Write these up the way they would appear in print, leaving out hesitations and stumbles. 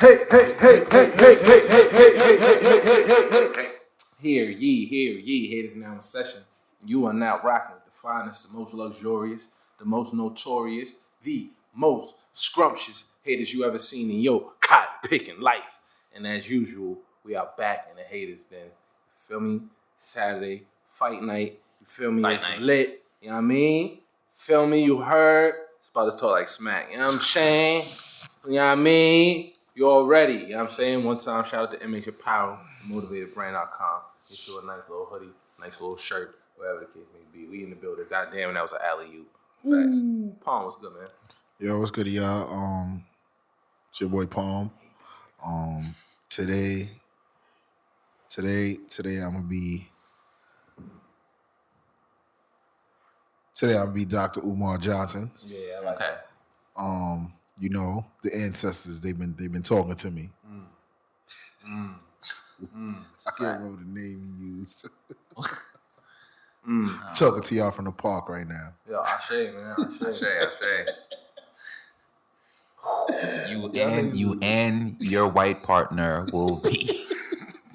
Hey, hey, hey, hey, hey, hey, hey, hey, hey, hey, hey, hey, hey. Hear ye, haters now in session. You are now rocking with the finest, the most luxurious, the most notorious, the most scrumptious haters you ever seen in your cotton picking life. And as usual, we are back in the haters den. You feel me? Saturday, fight night. You feel me? It's lit. You know what I mean? Feel me? You heard? It's about to talk like smack. You know what I'm saying? You know what I mean? You already, you know what I'm saying? One time, shout out to Image Apparel, motivatedbrand.com. Get you a nice little hoodie, nice little shirt, whatever the case may be. We in the building. Goddamn, that was an alley-oop. Facts. Palm, what's good, man? Yo, what's good to y'all? It's your boy Palm. Today I'm gonna be Dr. Umar Johnson. Yeah, I like that. You know, the ancestors, they've been talking to me. I can't remember the name you used. Talking to y'all from the park right now. Yo, Ashe, man. Ashe. You and your white partner will be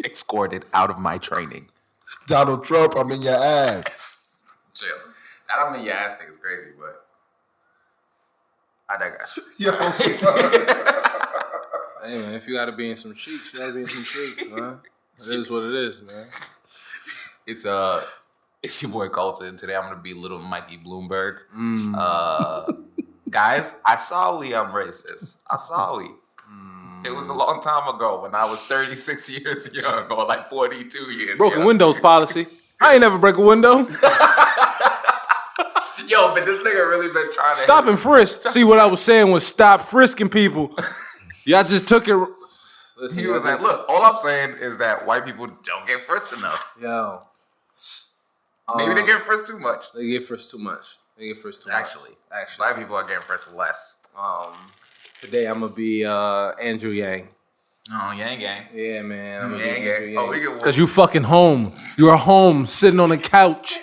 escorted out of my training. Donald Trump, I'm in your ass. Chill. That I'm in your ass thing is crazy, but I digress. Yo. Hey, man, if you gotta be in some cheeks, you gotta be in some cheeks, man. It is what it is, man. It's your boy Colton. Today I'm gonna be little Mikey Bloomberg. Guys, I saw I'm racist. I saw It was a long time ago when I was 36 years young, or like 42 years Broken young. windows policy. I ain't never break a window. Yo, but this nigga really been trying to Stop and frisk. See, what I was saying was stop frisking people. Y'all just took it. Listen, he was like, look, all I'm saying is that white people don't get frisked enough. Yo. Maybe they get frisked too much. They get frisked too much. Actually. Black people are getting frisked less. Today I'm gonna be Andrew Yang. Oh, Yang Gang. Yeah, man. I'm gonna Yang be Andrew Gang. Yang. Oh, we get Cause you fucking home. You're home, sitting on the couch.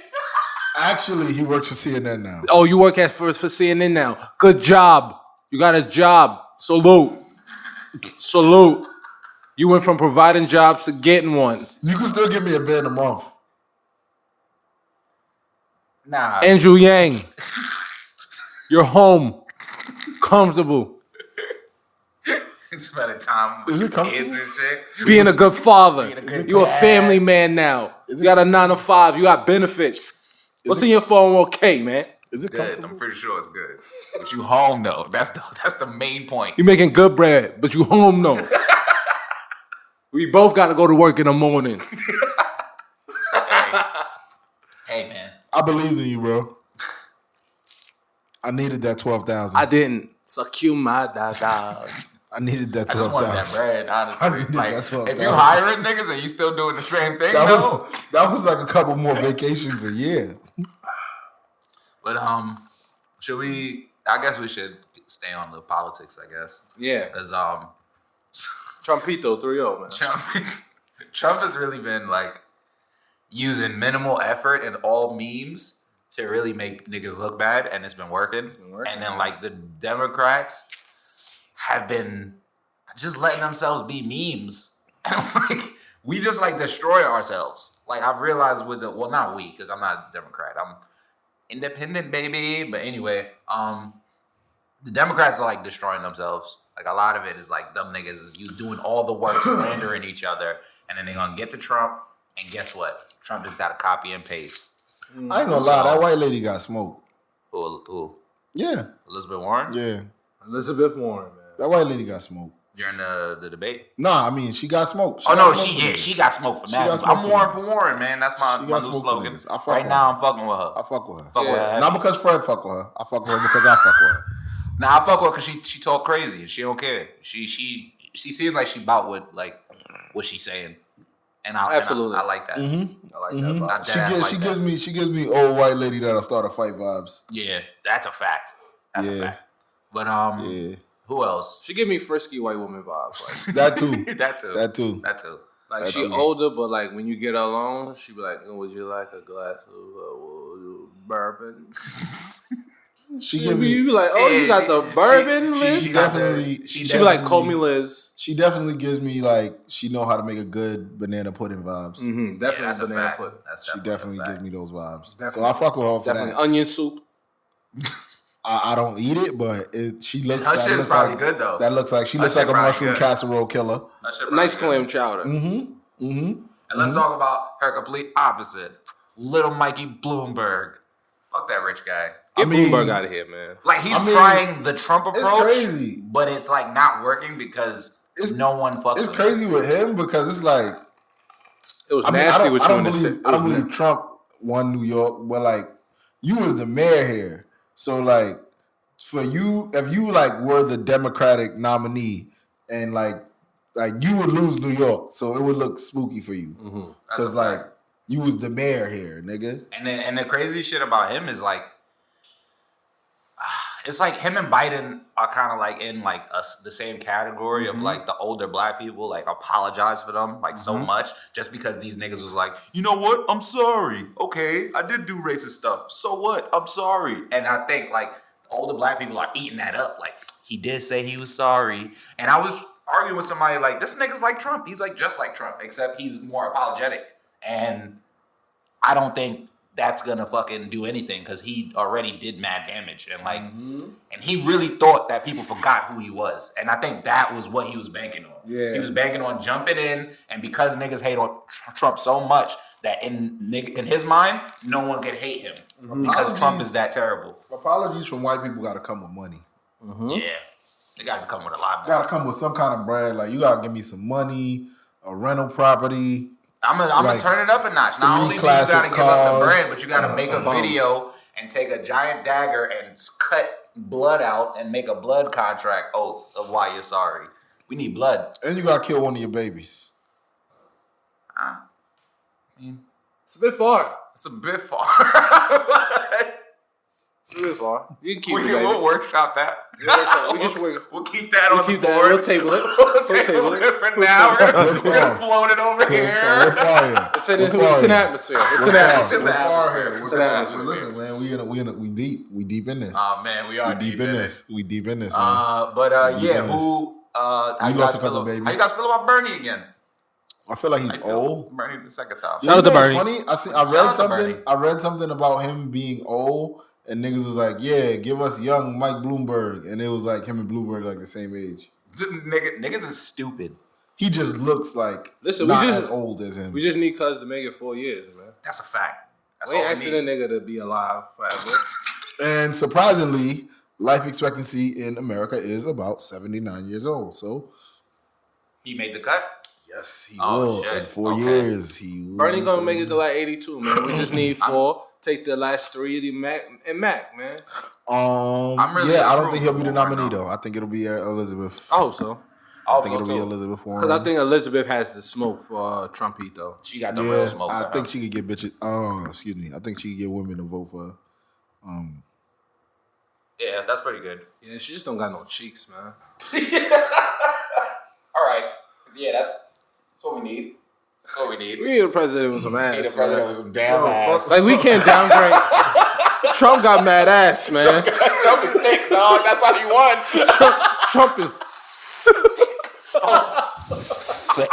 Actually, he works for CNN now. Oh, you work for CNN now. Good job. You got a job. Salute. You went from providing jobs to getting one. You can still give me a band a month. Nah. Andrew Yang. You're home. Comfortable. It's about a time with Is it kids comfortable? and shit. Being a good father. good You're a dad. family man now. You got a 9 to 5. You got benefits. What's in your 401k, man? Is it Good. comfortable? I'm pretty sure it's good. But you home though. That's the main point. You making good bread, but you home though. We both got to go to work in the morning. Hey man. I believed in you, bro. I needed that 12,000. I didn't. Suck you, my dog. I needed that I just wanted that 12,000. bread, honestly. I needed Like, that 12,000. if you hiring niggas and you still doing the same thing, That was like a couple more vacations a year. But should we? I guess we should stay on the politics. I guess. Yeah. Because Trumpito 3-0, man. Trump has really been like using minimal effort and all memes to really make niggas look bad, and it's been working. And then like the Democrats have been just letting themselves be memes. Like we just like destroy ourselves. Like I've realized with not we, because I'm not a Democrat. I'm independent, baby. But anyway, the Democrats are like destroying themselves. Like a lot of it is like dumb niggas is you doing all the work, slandering each other, and then they're gonna get to Trump, and guess what? Trump just got to copy and paste. I ain't gonna lie, that white lady got smoked. Who? Yeah. Elizabeth Warren? Yeah. Elizabeth Warren, man. That white lady got smoked. During the debate? Nah, I mean, she got smoked. She got smoked for that. I'm Warren for Warren, man. That's my new slogan. Right now, I'm fucking with her. I fuck with her. Fuck with her. Not because Fred fuck with her. I fuck with her because I fuck with her. Nah, I fuck with her because she talk crazy and she don't care. She seems like she bout with like what she's saying. And Absolutely. I like that. Mm-hmm. I like that. She gives me old white lady that'll start a fight vibes. Yeah, that's a fact. That's a fact. But yeah. Who else? She give me frisky white woman vibes. Like, That too. That too. Like she older, but like when you get her alone, she be like, "Would you like a glass of bourbon?" She give me. You be like, oh, you got the bourbon. She definitely. She be like, call me Liz. She definitely gives me like she know how to make a good banana pudding vibes. Mm-hmm, definitely that's banana a fact. pudding. She definitely gives me those vibes. Definitely. So I fuck with her for Definitely that. Onion soup. I don't eat it, but she looks. Her shit is probably like, good though. That looks like she looks like a mushroom casserole killer. Nice clam chowder. And let's talk about her complete opposite, Little Mikey Bloomberg. Fuck that rich guy. Get Bloomberg out of here, man. Like he's trying the Trump approach, it's crazy, but it's like not working because no one fucks. It's crazy with him because it's like it was nasty with you. I don't believe Trump won New York, but like you was the mayor here, so like for you, if you like were the Democratic nominee and like you would lose New York, so it would look spooky for you because like you was the mayor here, nigga. And the crazy shit about him is like. It's like him and Biden are kind of like in like the same category of like the older black people like apologize for them like so much just because these niggas was like, you know what? I'm sorry. Okay, I did do racist stuff. So what? I'm sorry. And I think like older black people are eating that up. Like he did say he was sorry. And I was arguing with somebody like this nigga's like Trump. He's like just like Trump except he's more apologetic. And I don't think that's gonna fucking do anything because he already did mad damage and like and he really thought that people forgot who he was, and I think that was what he was banking on. He was banking on jumping in, and because niggas hate on Trump so much that in his mind no one can hate him because Trump is that terrible. Apologies from white people got to come with money. Yeah, they got to come with a lot. Got to come with some kind of bread. Like you got to give me some money, a rental property. I'm gonna turn it up a notch. Not only do you gotta give up the bread, but you gotta make a video and take a giant dagger and cut blood out and make a blood contract oath of why you're sorry. We need blood. And you gotta kill one of your babies. It's a bit far. It's a bit far. It's a bit far. You can keep it. We'll workshop that. We'll keep that on the board. We'll table it. We'll table it for now. We're gonna float it over here. It's an atmosphere. It's an atmosphere. Listen, man, we deep in this. Oh man, we are deep in this. We deep in this, man. But yeah, how you guys feel about Bernie again? I feel like he's old. Bernie the second time. Shout out to Bernie. Funny. I read something about him being old, and niggas was like, "Yeah, give us young Mike Bloomberg," and it was like him and Bloomberg like the same age. Niggas is stupid. He just looks like as old as him. We just need Cuz to make it 4 years, man. That's a fact. We ain't asking a nigga to be alive forever. And surprisingly, life expectancy in America is about 79 years old. So he made the cut. Yes, he will. Shit. In 4 years, he will. Bernie gonna make it to like 82, man. We just need 4. Take the last 3 of the Mac, man. I don't think he'll be the nominee though. I think it'll be Elizabeth. I hope so. I think it'll be Elizabeth Warren. Because I think Elizabeth has the smoke for Trump heat though. She got the real smoke. I think she could get bitches. Excuse me. I think she could get women to vote for her. Yeah, that's pretty good. Yeah, she just don't got no cheeks, man. All right. Yeah, that's what we need. That's what we need. We need a president with some ass. We need a president with some damn ass. Like, we can't downgrade. Trump got mad ass, man. Trump is thick, dog. That's how he won. Trump is thick.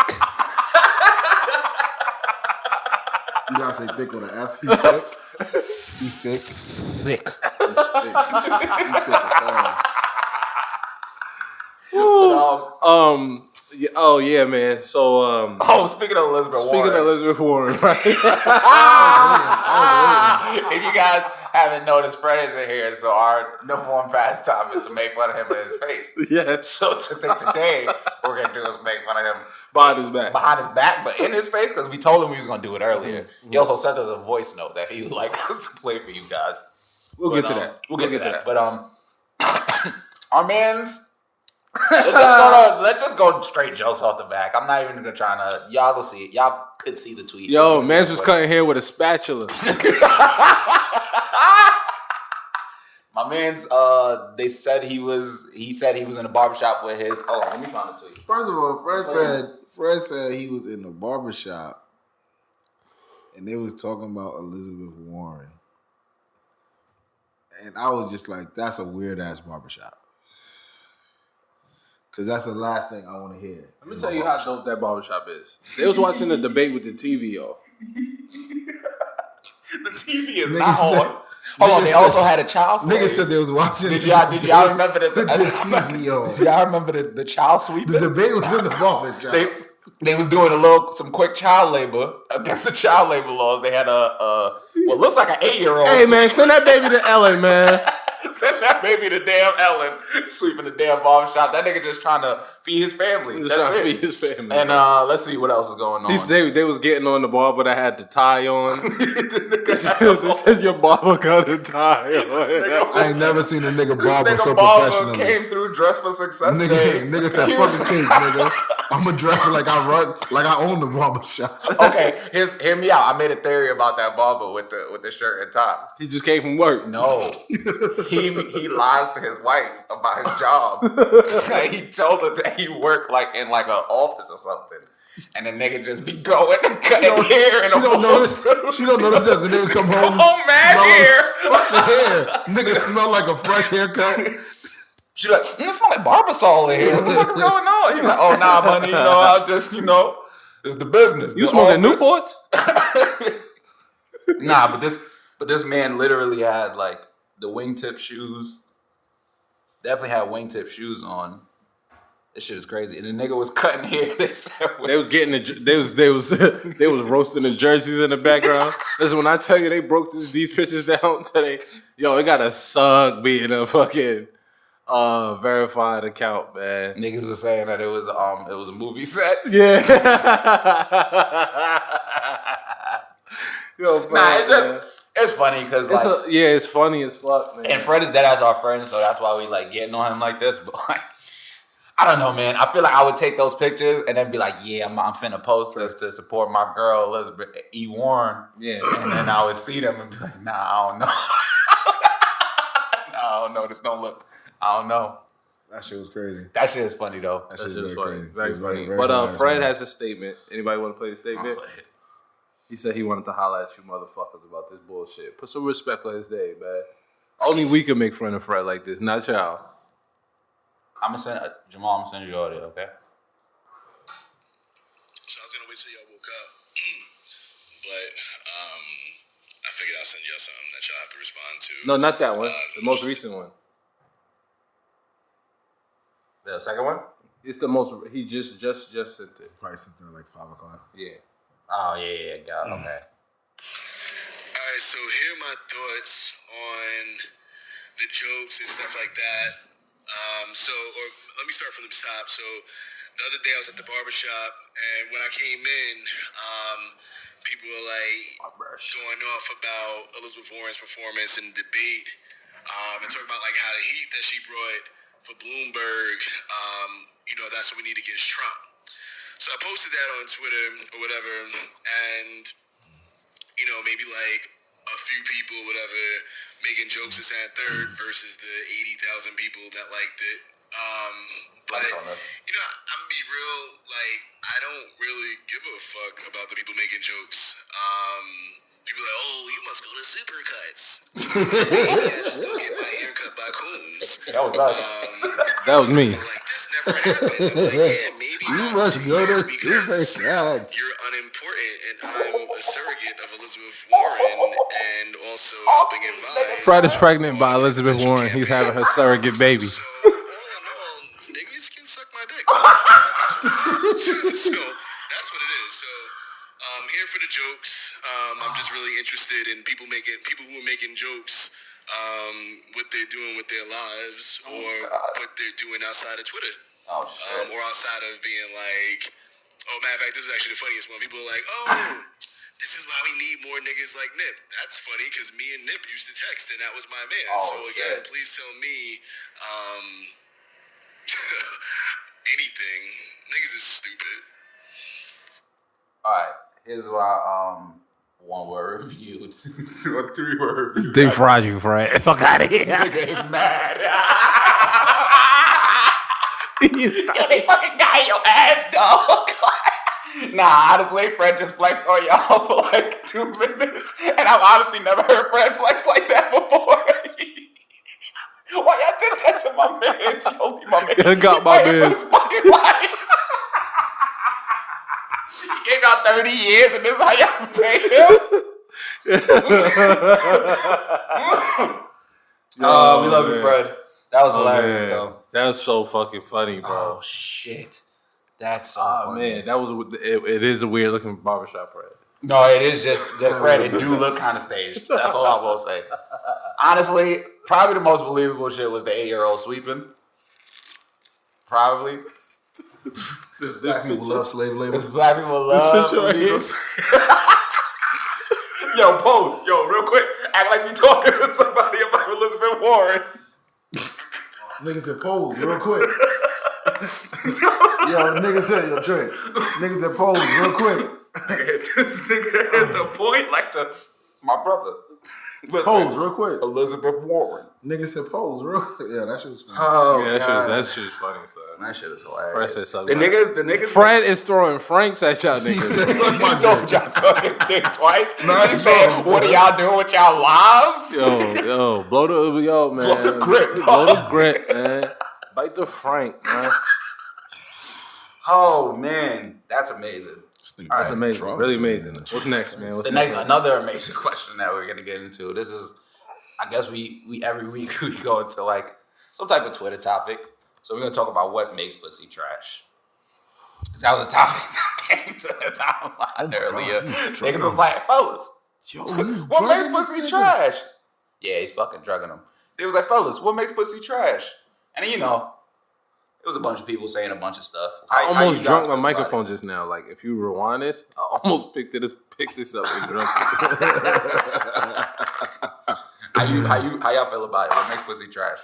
You gotta say thick with an F. He thick. He thick. Thick. He thick as hell. Oh yeah, man. So speaking of Elizabeth Warren, right? If you guys haven't noticed, Fred isn't here, so our number one pastime is to make fun of him in his face. Yeah. So today, what we're gonna do is make fun of him behind his back, but in his face, because we told him we was gonna do it earlier. Mm-hmm. He also sent us a voice note that he would like us to play for you guys. We'll get to that. We'll get to that. But our man's. Let's just go straight jokes off the back. I'm not even gonna try to. Y'all go see it. Y'all could see the tweet. Yo, man's was cutting hair with a spatula. My man's. They said he was. He said he was in the barbershop with his. Oh, let me find the tweet. First of all, Fred said he was in the barbershop, and they was talking about Elizabeth Warren. And I was just like, that's a weird ass barbershop. Because that's the last thing I want to hear. Let me tell you how dope that barbershop is. They was watching the debate with the TV off. The TV is not on. Hold on, they also had a child slave. Niggas said they was watching. Did y'all remember the TV on? Did y'all remember the child sweeping? The debate was in the barbershop. They was doing some quick child labor against the child labor laws. They had what looks like an 8-year-old. Hey man, send that baby to Ellen, man. Send that baby to damn Ellen, sweeping the damn barbershop. That nigga just trying to feed his family. Just trying to feed his family. And let's see what else is going on. They was getting on the barber that had the tie on. They said your barber got a tie on. I ain't never seen a nigga barber so barber professionally. Came through dressed for success. Nigga said, fucking cake, nigga. I'ma dress it like I own the barbershop. Okay, hear me out. I made a theory about that barber with the shirt and top. He just came from work. No. He lies to his wife about his job. Like, he told her that he worked in an office or something. And the nigga just be going and cutting hair. She don't notice that the nigga come home. Mad hair. Fuck the hair. Nigga smell like a fresh haircut. She like, it smell like Barbasol in here. What the fuck is going on? He's like, oh nah, buddy, I'll just, it's the business. You smoking Newports? Nah, but this man literally had the wingtip shoes. Definitely had wingtip shoes on. This shit is crazy. And the nigga was cutting hair. They was getting they was roasting the jerseys in the background. Listen, when I tell you they broke these pictures down today, it got a sug being a fucking verified account, man. Niggas was saying that it was a movie set. Yeah. It's funny because it's funny as fuck, man. And Fred is dead as our friend, so that's why we getting on him like this. But I don't know, man. I feel like I would take those pictures and then be like, yeah, I'm finna post this to support my girl Elizabeth E. Warren. Yeah, and then I would see them and be like, nah, I don't know. I don't know. This don't look. I don't know. That shit was crazy. That shit is funny though. That shit was funny. crazy. Very funny. Very But Fred has a statement. Anybody want to play the statement? He said he wanted to holler at you motherfuckers about this bullshit. Put some respect on his day, man. Only we can make fun of Fred like this, not y'all. I'm gonna send Jamal. I'm gonna send you the audio, okay? So I was gonna wait till y'all woke up, but I figured I'll send y'all something that y'all have to respond to. No, not that one. The most recent one. The second one? It's the most. He just sent it. Probably something like 5 o'clock. Yeah. Oh yeah, got it. Okay. All right, so here are my thoughts on the jokes and stuff like that. Let me start from the top. So the other day I was at the barbershop, and when I came in, people were going off about Elizabeth Warren's performance in the debate, and talking about how the heat that she brought for Bloomberg. That's what we need against Trump. So I posted that on Twitter or whatever, and maybe a few people, whatever, making jokes this and third versus the 80,000 people that liked it. But I'm gonna be real, I don't really give a fuck about the people making jokes. People are like, oh, you must go to Supercuts. Yeah, just go get my hair cut by Coons. That was us. That was me. This never happened. I'm yeah, maybe you must go to Supercuts. You're unimportant, and I'm a surrogate of Elizabeth Warren, and also helping advise. Fred is pregnant by Elizabeth Warren. He's having her surrogate baby. So, all in all, niggas can suck my dick. So that's what it is. So I'm here for the jokes. I'm just really interested in people who are making jokes, what they're doing with their lives, or what they're doing outside of Twitter. Oh shit. Or outside of being matter of fact, this is actually the funniest one. People are like, oh, this is why we need more niggas like Nip. That's funny because me and Nip used to text, and that was my man. Oh, so again, shit. please tell me anything. Niggas is stupid. All right. Here's my one word review. A 3-word review. They fried you, Fred. Fuck out of here. Nigga is mad. They fucking got your ass, dog. Nah, honestly, Fred just flexed on y'all for 2 minutes, and I've honestly never heard Fred flex like that before. Why y'all did that to my man? Yo, my man. You got my man. His fucking life. He gave out 30 years, and this is how y'all pay him. Oh, we love you, Fred. That was hilarious, though. That's so fucking funny, bro. Oh shit, that's so funny. Man, that was it is a weird looking barbershop, right? No, it is just that Fred. It do look kind of staged. That's all I will say. Honestly, probably the most believable shit was the 8-year-old sweeping. Probably. Black people love slave labor. Black people love illegal. Yo, pose. Yo, real quick. Act like you talking to somebody about Elizabeth Warren. Niggas said pose real quick. Yo, niggas said, yo, Trey. Niggas said pose real quick. This nigga hit the point like my brother. Listen, Pose real quick. Elizabeth Warren. Niggas said pose real quick. Yeah, that shit was funny. Oh, Yeah, God. that shit is funny, son. That shit is Fred hilarious. said The something. niggas. Fred is throwing Franks at y'all He niggas. said suck my He told dick. y'all suck his dick twice. Nah, He he said, told him, "What are bro. y'all doing with y'all lives?" Yo, blow the man. Blow the grip, Blow dog. the grip, man. Bite the Frank, man. Oh man, that's amazing. That's amazing. Really amazing. What's next, man? Another amazing question that we're gonna get into. This is, I guess we every week we go into like some type of Twitter topic. So we're gonna talk about what makes pussy trash. Cause that was a topic that came to the timeline earlier. Niggas was like, fellas, what makes pussy trash? Yeah, he's fucking drugging them. It was like, fellas, what makes pussy trash? And then, it was a bunch of people saying a bunch of stuff. I How almost you drunk guys my feel microphone about just now. Like, if you rewind this, I almost picked this up and drunk it. How y'all feel about it? What makes pussy trash?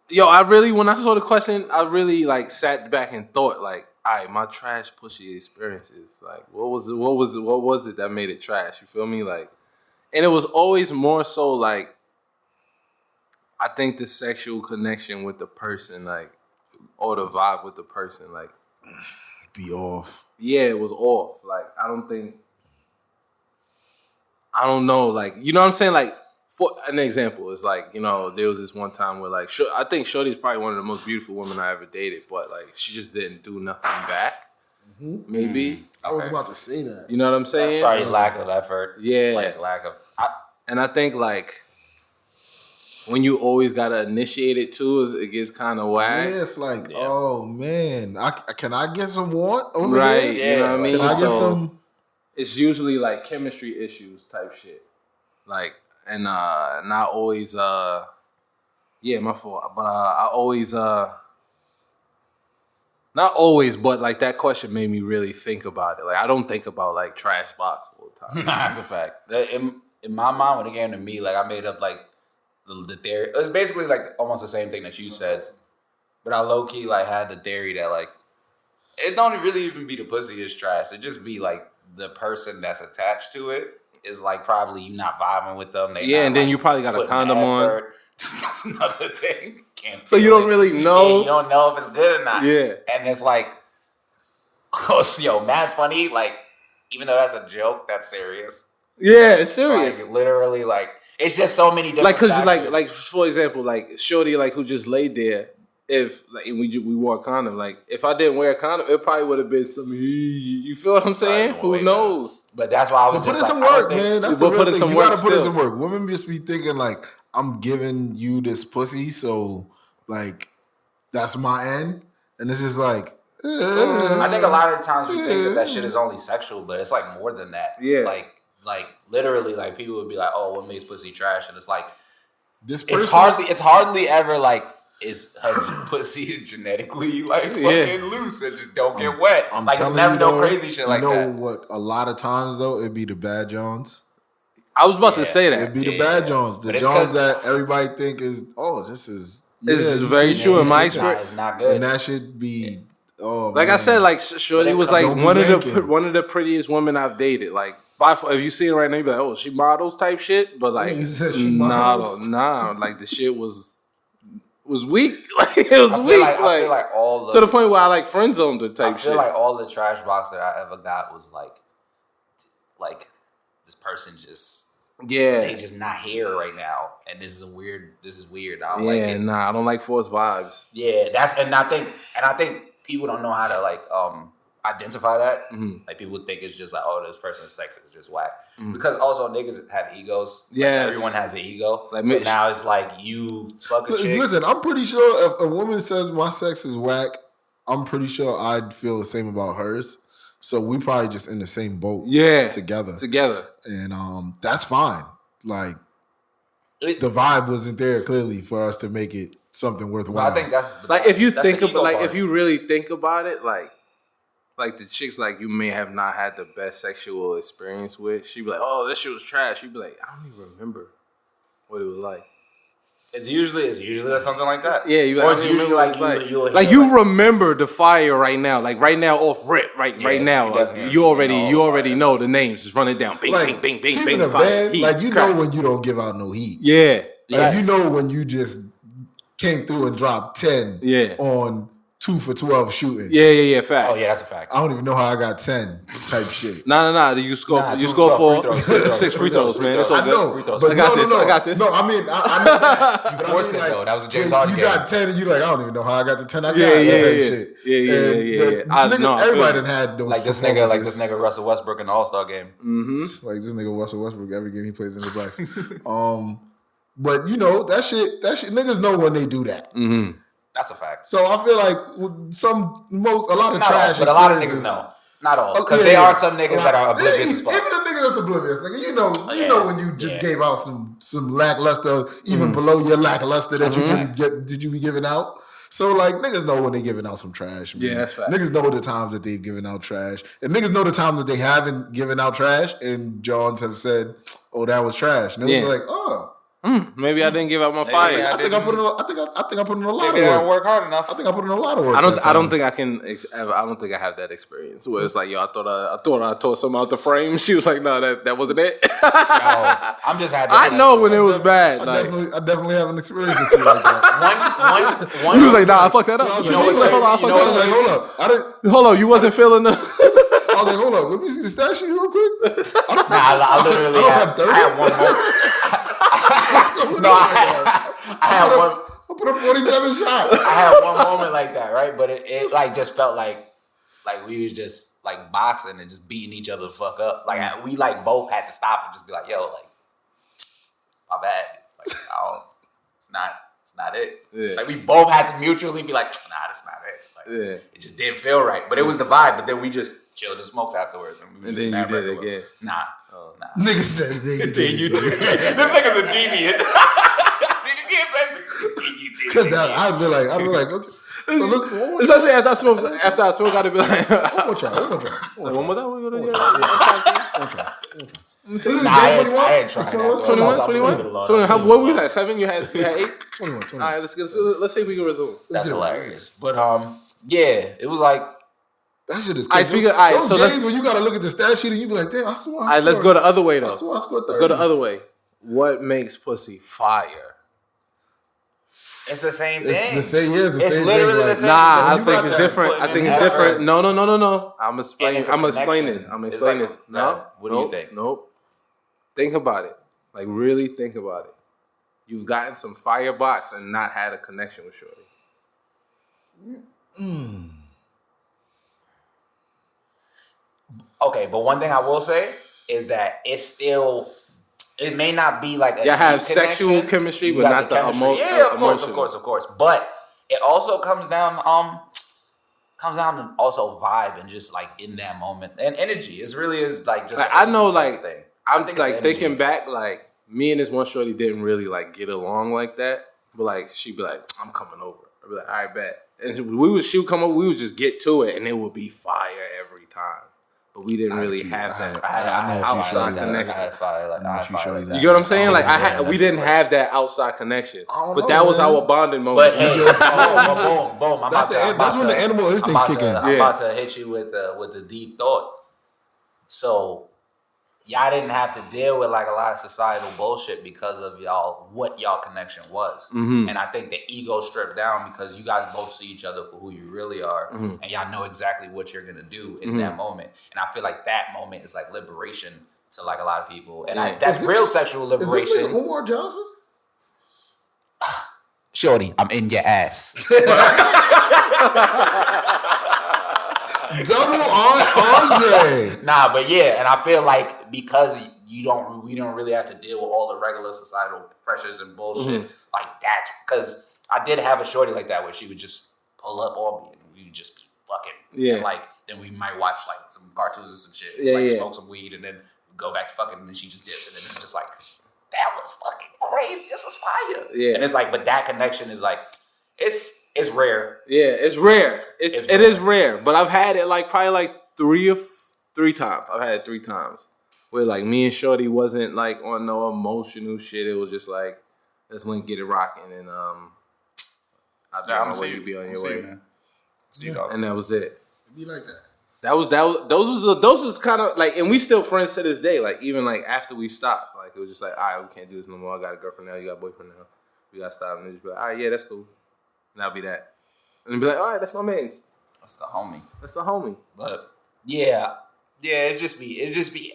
When I saw the question, I really like sat back and thought like, all right, my trash pussy experiences. Like, what was it that made it trash? You feel me? Like, and it was always more so like, I think the sexual connection with the person, like, or the vibe with the person, like, Be off. yeah, it was off. Like, I don't know, like, you know what I'm saying? Like, for an example, it's like, there was this one time where, like, I think Shorty's probably one of the most beautiful women I ever dated, but, like, she just didn't do nothing back. Mm-hmm. Maybe. I was about to say that. You know what I'm saying? Sorry, lack of effort. Yeah. Like, lack of... And I think, like, when you always got to initiate it, too, it gets kind of whack. Yeah, it's like, oh, man. Can I get some want over Right, there? you know what I mean? Can I get some... It's usually, like, chemistry issues type shit. Like, and not always, my fault. But I always, not always, but, like, that question made me really think about it. Like, I don't think about, like, trash box all the time. Nah, that's a fact. In my mind, when it came to me, like, I made up, like, the theory. It was basically, like, almost the same thing that you said. But I low-key, like, had the theory that, like, it don't really even be the pussy is trash. It just be, like, the person that's attached to it is, like, probably you not vibing with them. They not, and then like, you probably got a condom on. That's another thing. So you don't really know. Yeah, you don't know if it's good or not. Yeah. And it's like, mad funny. Like, even though that's a joke, that's serious. Yeah, it's serious. Like, literally, like, it's just so many different Like, cause factors. like for example, like Shorty, like who just laid there. If like and we wore a condom, like if I didn't wear a condom, it probably would have been some. You feel what I'm saying? Who knows? But that's why I was But just put in like, some work, man. That's the real thing. You gotta put in some work. Women just be thinking like, I'm giving you this pussy, so like that's my end, and it's just like. I think a lot of the times we think that shit is only sexual, but it's like more than that. Yeah. Like literally, like people would be like, "Oh, what makes pussy trash?" And it's like, This person, it's hardly ever like is her pussy genetically like fucking loose and just don't get wet. I'm like it's telling never you, no though, crazy shit like that. You know what? A lot of times though, it'd be the bad Johns. I was about to say that. It'd be the bad Johns. The Johns that everybody think is, this is. This is very true in my experience. It's not good. And that should be. Oh, like man. I said, like Shorty was like one of the prettiest women I've dated. Like if you see her right now, you be like, oh, she models type shit. But like, nah, like the shit was weak. Like it was weak. I feel like all the, to the point where I like friend zoned her type shit. I feel like all the trash box that I ever got was like this person just Yeah. They just not here right now, and this is weird. I don't like it. Nah, I don't like forced vibes. Yeah, I think people don't know how to like identify that. Like people think it's just like, oh, this person's sex is just whack. Because also niggas have egos. Yes. Like, everyone has an ego. Like, so now it's like you fuck a chick. Listen, I'm pretty sure if a woman says my sex is whack, I'm pretty sure I'd feel the same about hers. So we probably just in the same boat. Yeah. Together. And that's fine. Like the vibe wasn't there clearly for us to make it something worthwhile. I think that's like if you that's think the about ego like part. if you really think about it, like the chicks like you may have not had the best sexual experience with, she'd be like, oh, this shit was trash. You'd be like, I don't even remember what it was like. It's usually something like that. Yeah, you or like, it's usually like you remember the fire right now, like right now off rip, right now. Like you already know the names. Just run it down, bing, like, bing, bing, bing, keeping bing. a band, Heat, like you crack. know when you don't give out no heat. Yeah, Like you know when you just came through and dropped 10 on 2 for 12 shooting. Yeah, fact. Oh yeah, that's a fact. I don't even know how I got 10 type shit. Nah. You score for 6 free throws, man. It's all I know, good. but I got this. No, I mean You forced it though. That was a James Harden You game. got 10 and you like, I don't even know how I got to 10. I got Yeah. Everybody done had those. Like this nigga Russell Westbrook in the All-Star game. Mm-hmm. Like this nigga Russell Westbrook every game he plays in his life. But you know that shit niggas know when they do that. Mm-hmm. That's a fact. So I feel like a lot of Not trash, all, but a lot of niggas know. Not all, because there are some niggas that are oblivious as fuck. Even a nigga that's oblivious, nigga, you know when you just gave out some lackluster, even below your lackluster that you didn't get. Did you be giving out? So like niggas know when they giving out some trash. Man. Yeah, that's fact. Niggas know the times that they've given out trash, and niggas know the times that they haven't given out trash, and Johns have said, "Oh, that was trash," and it was like, "Oh." Maybe I didn't give out my fire. I think I put in a lot of Maybe I work. didn't work hard enough. I think I put in a lot of work. I don't think I can. I don't think I have that experience where it's like, yo, I thought I tore something out the frame. She was like, no, that wasn't it. I'm just happy. I know when it was bad. I definitely have an experience with you like that. One. You was like, nah, I fucked that up. You know what's crazy? Hold up. You wasn't feeling the. I was like, hold up. Let me see the stat sheet real quick. I literally I had one moment. I had one. I put a 47 shot. I had one moment like that, right? But it like just felt like we was just like boxing and just beating each other the fuck up. Like we like both had to stop and just be like, yo, like my bad. Like it's not it. Yeah. Like we both had to mutually be like, nah, that's not it. Like, it just didn't feel right. But it was the vibe. But then we just chilled and smoked afterwards. And then you did it again. Nah. Nigga said then you did it. This nigga's a deviant. Did you see him? Because I'd be like, okay. So let's go. Especially after I smoke, I'd be like, One more try. one more time. One try. Nah, I ain't trying that. 21. What were we at? 7? You had 8? 21. All right, let's see if we can resume. That's hilarious. But yeah, it was like that shit is crazy. crazy. Those games when you gotta look at the stat sheet and you be like, damn, I swear. All right, let's go the other way though. I swear I scored 30. Let's go the other way. What makes pussy fire? it's the same thing. It's literally the same. Nah, I You think got it's to different. put I in think it's effort. different. No. I'm explain it's this. a I'm gonna explain this. connection. No. What do you think? Nope. Think about it. Like really think about it. You've gotten some firebox and not had a connection with shorty. Okay, but one thing I will say is that it may not be like a You have deep sexual connection. chemistry, You but got not the chemistry. emotion. Yeah, of course. But it also comes down to also vibe and just like in that moment and energy. It really is like just. Like, an I know, energy type like thing. I'm think like it's energy. thinking back, like me and this one shorty didn't really like get along like that. But like she'd be like, "I'm coming over." I'd be like, "All right, bet." And she would come over. We would just get to it, and it would be fire every time. But we didn't really have that outside connection. You get what I'm saying? Like we didn't have that outside connection. But that was our bonding moment. But hey, boom. That's when the animal instincts kick in. I'm about to hit you with the deep thought. So y'all didn't have to deal with like a lot of societal bullshit because of what y'all connection was. Mm-hmm. And I think the ego stripped down because you guys both see each other for who you really are, and y'all know exactly what you're gonna do in that moment. And I feel like that moment is like liberation to like a lot of people, and Yeah. that's real sexual Is this liberation. nigga Omar Johnson? Shorty, I'm in your ass. Double Andre. Nah, but yeah, and I feel like because we don't really have to deal with all the regular societal pressures and bullshit. Like that's because I did have a shorty like that where she would just pull up on me and we would just be fucking. Yeah. And like then we might watch like some cartoons or some shit. Yeah, like yeah. smoke some weed and then go back to fucking and then she just dips and then it's just like that was fucking crazy. This is fire. Yeah. And it's like, but that connection is like it's rare. Yeah, it's rare. It is rare. But I've had it like probably like three times. I've had it 3 times. Where like me and Shorty wasn't like on no emotional shit. It was just like, let's link, get it rocking, and I'll be on my way, you be on your way. Man. And that was it. It'd be like that. Those was kind of like, and we still friends to this day. Like even like after we stopped, like it was just like, all right, we can't do this no more. I got a girlfriend now. You got a boyfriend now. We got to stop. And they just be like, all right, yeah, that's cool. And that'll be that. And be like, all right, that's my man's. That's the homie. That's the homie. But yeah, it just be.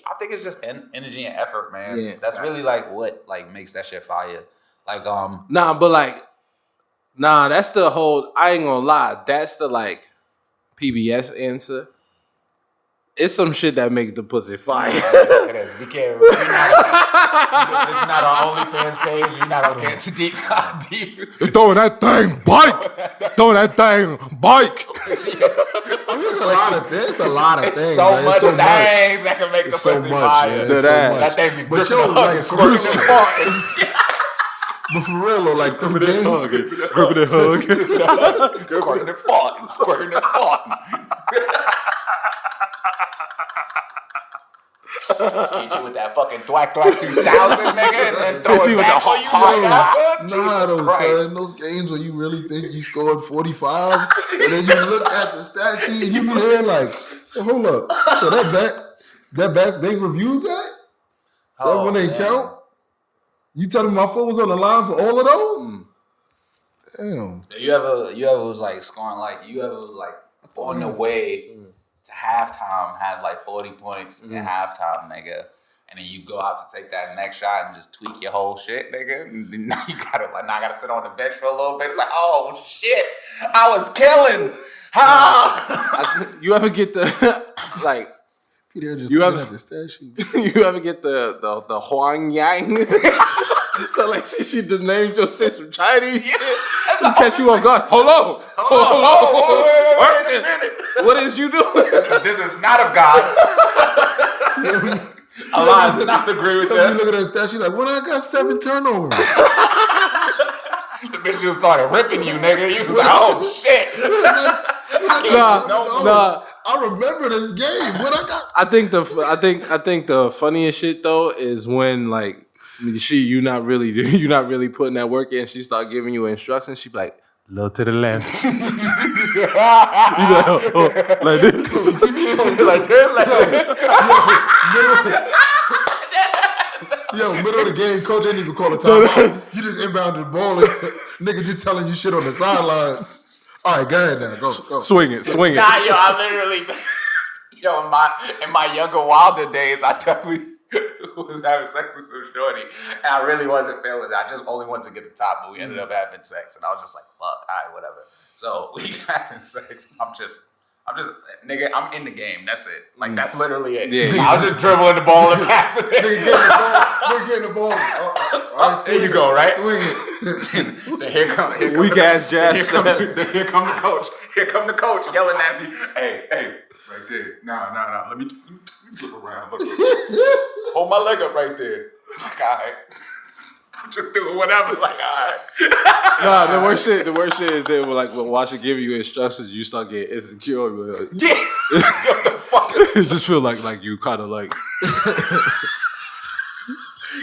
I think it's just energy and effort, man. Yeah. That's really like what like makes that shit fire. Like that's the whole. I ain't gonna lie. That's the like PBS answer. It's some shit that make the pussy fire. It is. We can't. This is not our OnlyFans page. We're not gonna get too deep. Throwing that thing bike. Throwing that thing bike. I mean, it's a lot of things. It's a lot of It's things. so like, much things that can make the It's so pussy much, fire. man. It's so much. That thing be But gripping yo, the hug like, and squirting and farting. But for real, though, like them games, Gripping that hug. Squirting and farting. Squirting and farting. Hit you with that fucking thwack 3000, nigga, and throw it back on you like that. nah, though, son. Those games where you really think you scored 45, and then you look at the stat sheet and you be there like, so hold up. So that back, they reviewed that? That when they count? You telling me my foot was on the line for all of those? Damn. You ever was like scoring like on the way to halftime had like 40 points in halftime, nigga. And then you go out to take that next shot and just tweak your whole shit, nigga. And now you gotta sit on the bench for a little bit. It's like, oh shit, I was killing. You ever get the like? Peter just You looking ever- at the stat sheet. You ever get the Huang Yang? So like she named your shit some Chinese shit. You catch you on guard. Hold on. Wait a minute. What is you doing? This is not of God. Allah does not agree with You this. look at that stat sheet like, when I got 7 turnovers. The bitch just started ripping you, nigga. You was like, oh shit. Nah. I remember this game. What I got? I think the funniest shit though is when like you not really putting that work in. She start giving you instructions. She be like, look to the left. You be like, oh, like this. Like this. Yo, middle of the game, coach ain't even call a timeout. You just inbounded the ball and nigga just telling you shit on the sidelines. All right, go ahead now. Go. Swing it. Nah, yo, I literally, in my younger, wilder days, I definitely was having sex with some shorty, and I really wasn't feeling it. I just only wanted to get the top, but we ended up having sex, and I was just like, fuck, all right, whatever. So we having sex. I'm just, nigga, I'm in the game. That's it. Like, that's literally it. Yeah. I was just dribbling the ball and passing it. Nigga getting the ball. All right, There you go, right? Swing it. Then here come Weak the, ass jazz. Here come the coach. Here come the coach yelling at me. Hey, right there. Nah. Let me flip around. Look. Hold my leg up right there. Like, all right. I'm just doing whatever. Like, all right. Nah, the worst shit is that while she give you instructions, you start getting insecure. Like, Yeah. What the fuck? it just feel like you kind of like.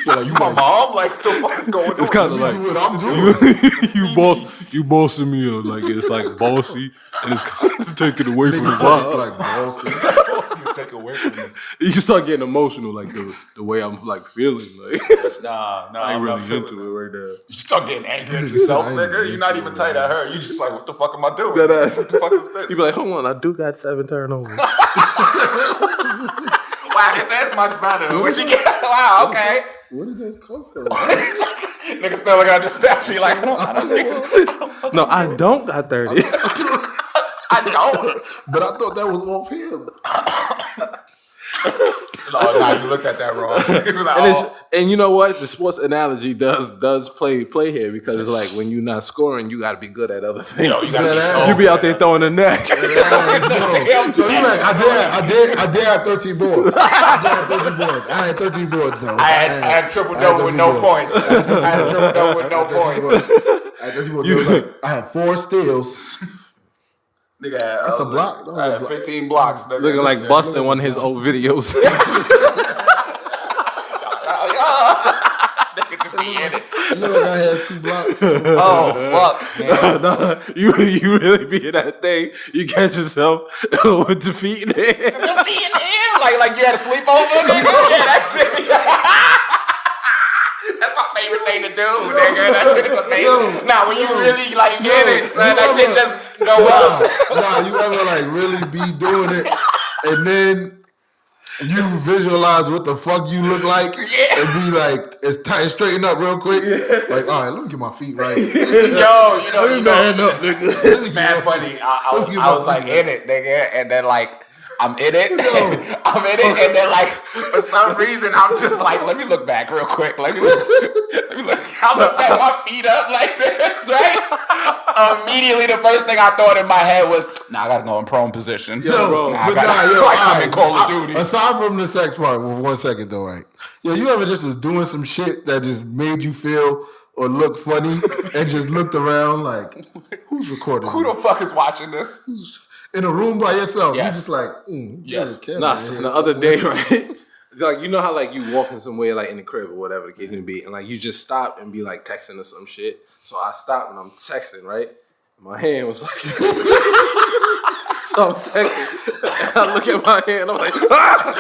You my mom? Like, what the fuck is going on? It's kind of like Do what I'm doing. you bossing me up. Like it's like bossy and it's kind of taken away from the It's vibe. like bossy. Take away from me. You can start getting emotional, like the way I'm like feeling. Like Nah, I ain't I'm not really feeling into it. it right now. You start getting angry at yourself, I ain't nigga. You're not into even it, tight man. at her. You just like, what the fuck am I doing? That ass. What the fuck is this? You be like, hold on, I do got 7 turnovers. What God, this is much better. Where'd you get? Wow, okay. Where did this come from? Nigga still looking at the statue like, I don't think. No, I don't got 30. I don't. But I thought that was off him. Oh, nah, you looked at that wrong. Like, and you know what? The sports analogy does play here because it's like when you're not scoring, you got to be good at other things. you gotta You be out there throwing the neck. So you like, I did have 13 boards. I had 13 boards though. I had triple double with no points. I had triple double with no points. I had 13 boards. I had 4 steals. Nigga, That's a block. I had 15 blocks. Nigga. Looking like Busta in one of his old videos. Nigga just be in it. You know, like I had 2 blocks. Oh fuck, man. No, you really be in that thing. You catch yourself with the feet in the air. The feet in the air, like you had a sleepover. Nigga. Yeah, that shit. That's my favorite thing to do, nigga. That shit is amazing. Now, when you really like get it, son, that shit just go up. Nah, you ever like really be doing it, and then you visualize what the fuck you look like, and be like, it's tight, straighten up real quick. Like, all right, let me get my feet right. Yo, you know, up, nigga. mad funny. I was like in it, nigga, and then like. I'm in it. I'm in it, and then like for some reason I'm just like, let me look back real quick. Let me look. I look at my feet up like this, right? Immediately, the first thing I thought in my head was, I gotta go in prone position. I'm in Call of Duty. Aside from the sex part, for 1 second though, right? Yo, you ever just was doing some shit that just made you feel or look funny, and just looked around like, who's recording? Who the fuck is watching this? In a room by yourself, Yes. you just like, Yes. Nah, so the other day, right? Like, you know how like you walking somewhere like in the crib or whatever the case may be, and like you just stop and be like texting or some shit. So I stopped and I'm texting, right? My hand was like, so I'm texting. And I look at my hand, I'm like, ah!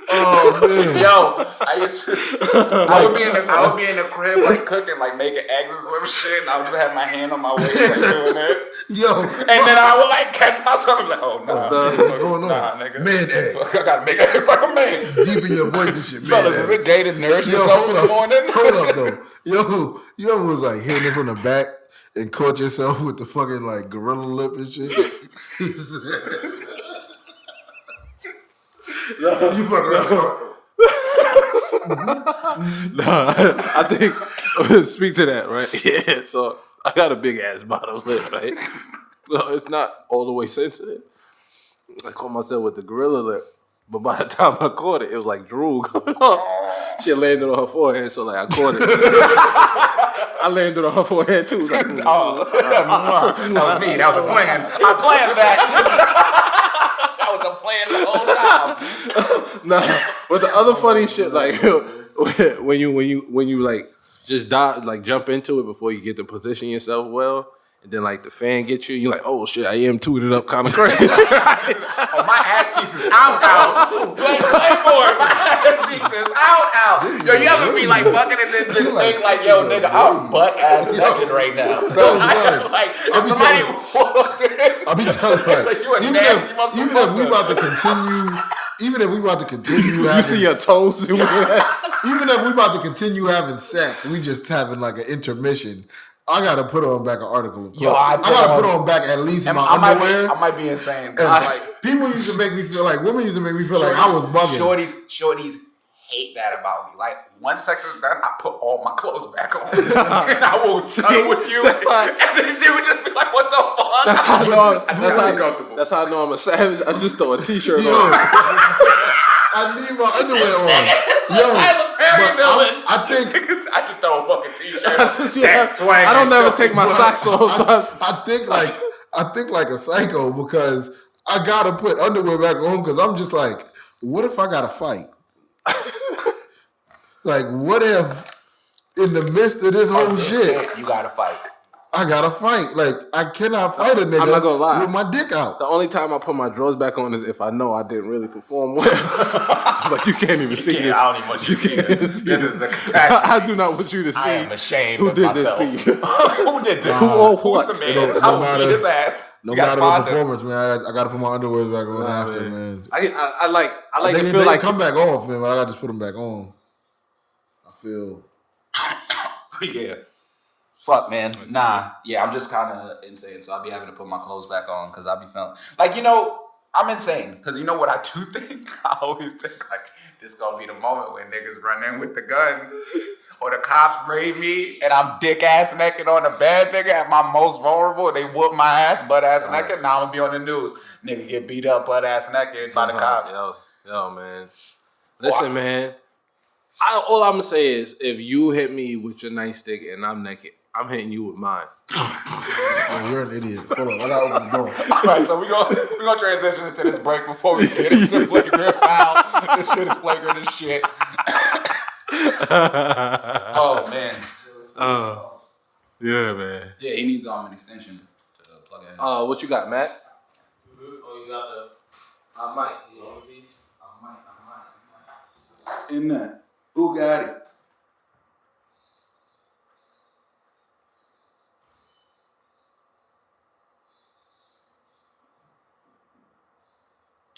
oh man. Yo, I would be in the crib like cooking, like making eggs or some shit, and I would just have my hand on my waist like doing this. Yo. And then I would like catch myself and be like, oh nah, What's going on? nah, nigga. Man eggs. I gotta make eggs like a man. Deep in your voice and shit, man. Fellas, is it eggs. gay to nourish yourself in the morning? Hold up though. Yo, you ever was like hitting it from the back and caught yourself with the fucking like gorilla lip and shit? You fucking around. Nah, I think speak to that, right? Yeah. So I got a big ass bottom lip, right? So it's not all the way sensitive. I caught myself with the gorilla lip, but by the time I caught it, it was like drool going on. She landed on her forehead, so like I caught it. I landed on her forehead too. Like, that was me. That was a plan. I planned that. That was a plan the whole time. Nah, but the other funny shit, like when you like just jump into it before you get to position yourself well, and then like the fan gets you, you're like, oh shit, I am tooted up kind of crazy. Oh, my ass cheeks is out. Play more. My ass cheeks is out. Yo, you ever be like fucking and then just think like, yo, nigga, I'm butt ass naked right now. So I like if somebody walked in, I'll be telling you, like you a nasty motherfucker. even if we about to continue having, You see your toes. even if we about to continue having sex, we just having like an intermission. I gotta put on back an article. Yo, I gotta put on back at least my underwear. I might be insane. Like people used to make me feel like women used to make me feel like I was bugging. Shorties hate that about me. Like once sex is done, I put all my clothes back on and I will cuddle with you. And then she would just be like, "What the fuck?" That's how I know. Uncomfortable. That's how I know I'm a savage. I just throw a t-shirt on. I need my underwear on. Yo, Tyler Perry villain. I think I just throw a fucking t-shirt. I don't never take my socks off. So I think like a psycho because I gotta put underwear back on because I'm just like, what if I gotta fight? Like, what if in the midst of this whole shit, you gotta fight? I gotta fight. Like, I cannot fight a nigga I'm not gonna lie. with my dick out. The only time I put my drawers back on is if I know I didn't really perform well. Like, you can't even see this. I don't even want you to see this. This is a catastrophe. I do not want you to see. I am ashamed who of did myself. this to you. Who did this? Who or what? Who's the man? I will beat his ass. No You gotta matter the find him. performance, man. I gotta put my underwear back on after, man. I like they, to feel they like come back off, man, but I gotta just put them back on. I feel. Yeah. Fuck, man. Nah. Yeah, I'm just kind of insane, so I'll be having to put my clothes back on because I'll be feeling like, I'm insane because you know what I do think? I always think like this gonna be the moment when niggas run in with the gun or the cops raid me and I'm dick ass naked on the bed, nigga, at my most vulnerable. They whoop my ass butt ass naked. Now I'm gonna be on the news. Nigga get beat up butt ass naked by the cops. Yo, man. Listen, man. All I'm gonna say is if you hit me with your nightstick and I'm naked, I'm hitting you with mine. Oh, you're an idiot. Hold on, I gotta open the door. All right, so we're gonna transition into this break before we get into flagrant foul. This shit is flagrant as shit. Oh man. Yeah, man. Yeah, he needs an extension to plug in. What you got, Matt? Oh, you got the. I might. In that Bugatti.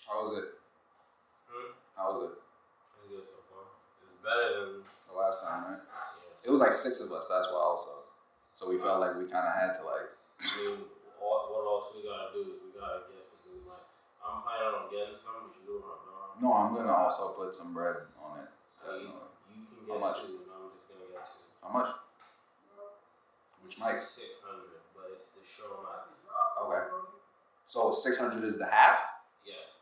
How was it? How was it? It's good so far. It's better than The last time, right? yeah. It was like 6 of us, that's why also. So we felt like we kind of had to like. I mean, what else we gotta do is we gotta get some new mics. I'm planning on getting some. We should do it on our No, I'm gonna also put some bread on it. Definitely. You can get How much? 2, and I'm just gonna get 2. How much? Which mics? 600, but it's the show mics. Okay. So 600 is the half? Yes.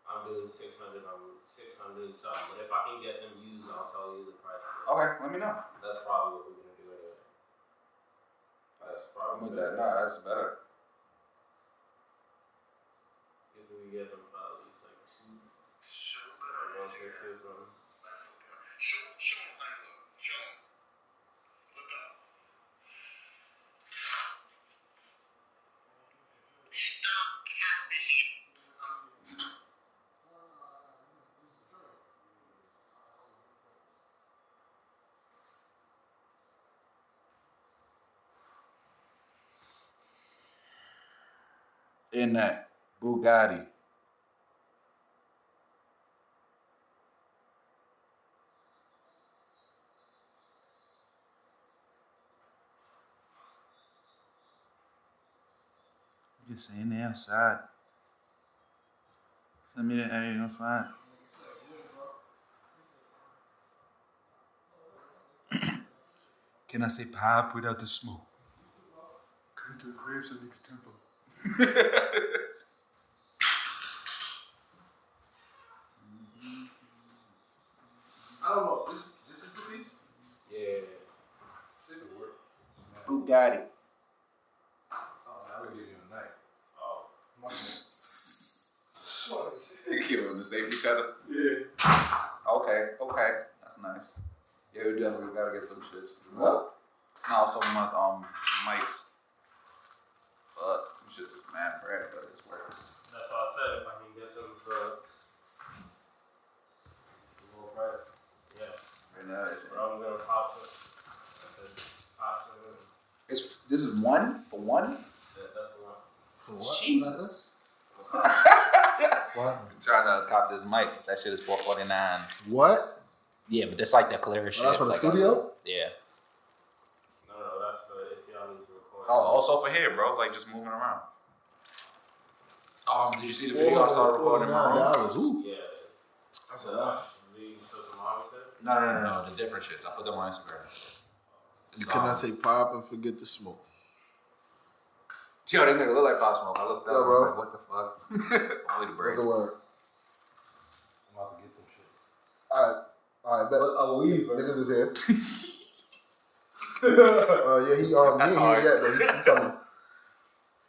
I'm doing 600. I'm 600 something. But if I can get them used, I'll tell you the price. Okay, let me know. That's probably what we're gonna do anyway. That's I'm probably with that. No, that's better. if we get them for at least like 2. So good. 150 or something. Show him how you look. Show him. Look up. Stop catfishing. In that Bugatti. You saying they outside? Send me the area outside. Can I say pop without the smoke? Come to the crib so niggas tempo. I don't know. This is the piece? Yeah. Bugatti. Oh, I would give you a knife. Oh. You give him the safety cutter? Yeah. Okay, that's nice. Yeah, we definitely gotta get them shits. What? No, I was talking about mics. But them shits is mad bread, but it's worth it. That's why I said if I can get them for a low price. Yeah. Right now, But I'm gonna pop it. I said pop it. this is one for one? That's the one. For what? Jesus. What? I'm trying to cop this mic. That shit is $449. What? Yeah, but that's like the clear shit. that's for the like, studio? Yeah. No, that's for if y'all need to record. Oh, also for here, bro. Like just moving around. Did you see the video I saw recording in my room? $49. Ooh. Yeah. That's a lot. You show some mommy shit? No. The different shits. I put them on Instagram. You cannot say pop and forget the smoke. Yo, this nigga look like Pop Smoke. I looked up Yo, and bro. was like, what the fuck? Only the What's braids. the word? I'm about to get them shit. Alright, bet. weed, Niggas is here. Yeah, he That's he ain't hard. here yet, but he's coming.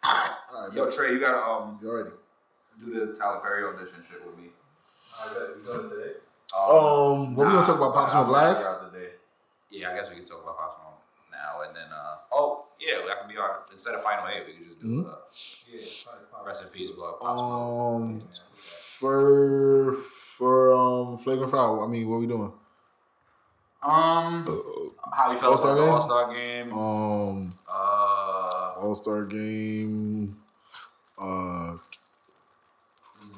Alright, Yo, bet. Trey, you gotta You already. do the Tyler Perry audition shit with me. I bet we going today. What we gonna talk about? Pop Smoke I'll Glass? figure out the day. Yeah, I guess we can talk about Pop Smoke now and then. Yeah, that could be our instead of Final 8, we could just do rest in peace, bro. For Flagrant Foul. I mean, what are we doing? How we felt about the All-Star game? All-Star game.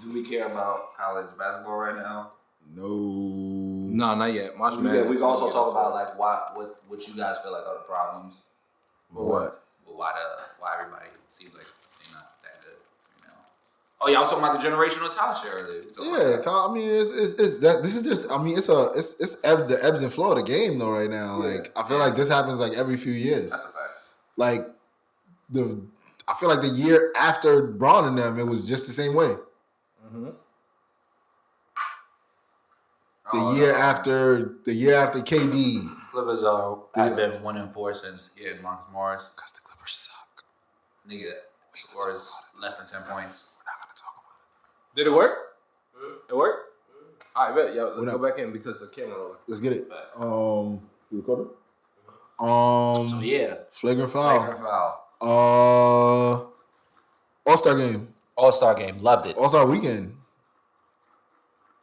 Do we care about college basketball right now? No, not yet. We can also talk about like what you guys feel like are the problems. What? Why everybody seems like they're not that good, you know? Oh yeah, I was talking about the generational talent share earlier. Yeah, I mean it's that. This is just. I mean it's the ebbs and flow of the game though right now. Like I feel like this happens like every few years. That's a fact. Like I feel like the year after Braun and them, it was just the same way. Mm-hmm. The year after KD. Clippers have been 1-4 since getting Marcus Morris. Because the Clippers suck. Nigga scores less than 10 points. We're not gonna talk about it. Did it work? It worked? All right, bet. Yo, let's go back in because the camera rolling. Let's get it. You recorded? So yeah. Flagrant Foul. All-Star game. All-Star game. Loved it. All-Star weekend.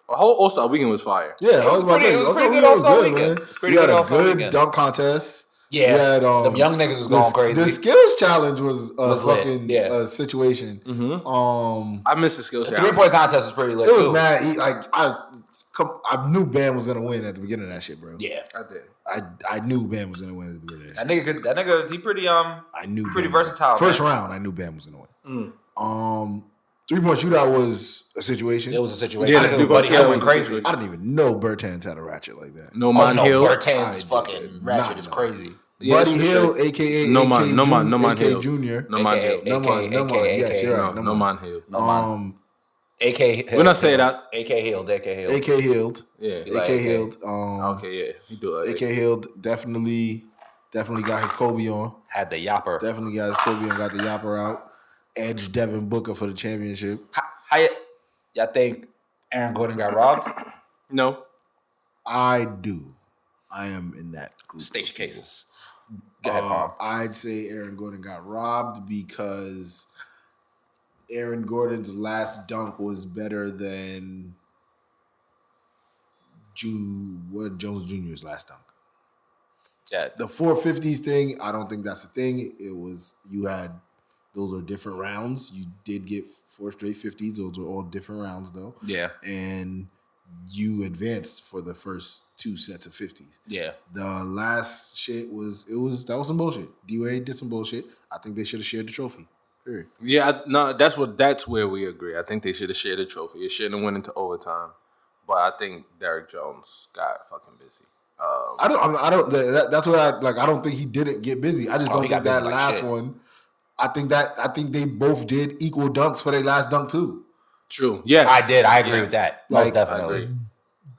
The whole All-Star weekend was fire. Yeah, I was about to say. It was All-Star pretty weekend was good good, weekend. man. It was pretty You had good a All-Star good weekend. dunk contest. Yeah, you had, them young niggas was going crazy. The skills challenge was a Was lit, fucking yeah. situation. Mm-hmm. I missed the skills. The 3-point contest was pretty lit It was too. mad. I knew Bam was gonna win at the beginning of that shit, bro. Yeah, I did. I knew Bam was gonna win at the beginning of that. that nigga, he pretty I knew pretty Bam versatile. First man. round, I knew Bam was gonna win. 3-point shootout was a situation. It was a situation. Yeah, too. Buddy Hill went crazy. I didn't even know Bertans had a ratchet like that. No man Hill. Bertans I fucking did ratchet not is know. crazy. Buddy Hill, aka No man Hill. Junior. No man Hill. No man. Yes, you're right. No man Hill. AK Hill. When I say that, AK Hill. AK Healed. yeah. AK Healed. Okay, yeah. He do it. AK Healed definitely got his Kobe on. Had the yapper. Definitely got his Kobe on. Got the yapper out. Edged Devin Booker for the championship. Y'all think Aaron Gordon got robbed? No. I do. I am in that group. State your cases. Go ahead, Mom. I'd say Aaron Gordon got robbed because Aaron Gordon's last dunk was better than Jones Jr.'s last dunk. Yeah. The 450s thing, I don't think that's a thing. Those are different rounds. You did get 4 straight 50s. Those are all different rounds, though. Yeah. And you advanced for the first 2 sets of 50s. Yeah. The last shit was some bullshit. D-Wade did some bullshit. I think they should have shared the trophy. Period. Yeah, no, that's where we agree. I think they should have shared the trophy. It shouldn't have went into overtime. But I think Derrick Jones got fucking busy. That's what I don't think he didn't get busy. I just don't think that last one. I think they both did equal dunks for their last dunk too. True. Yes. I did. I agree with that. Most definitely.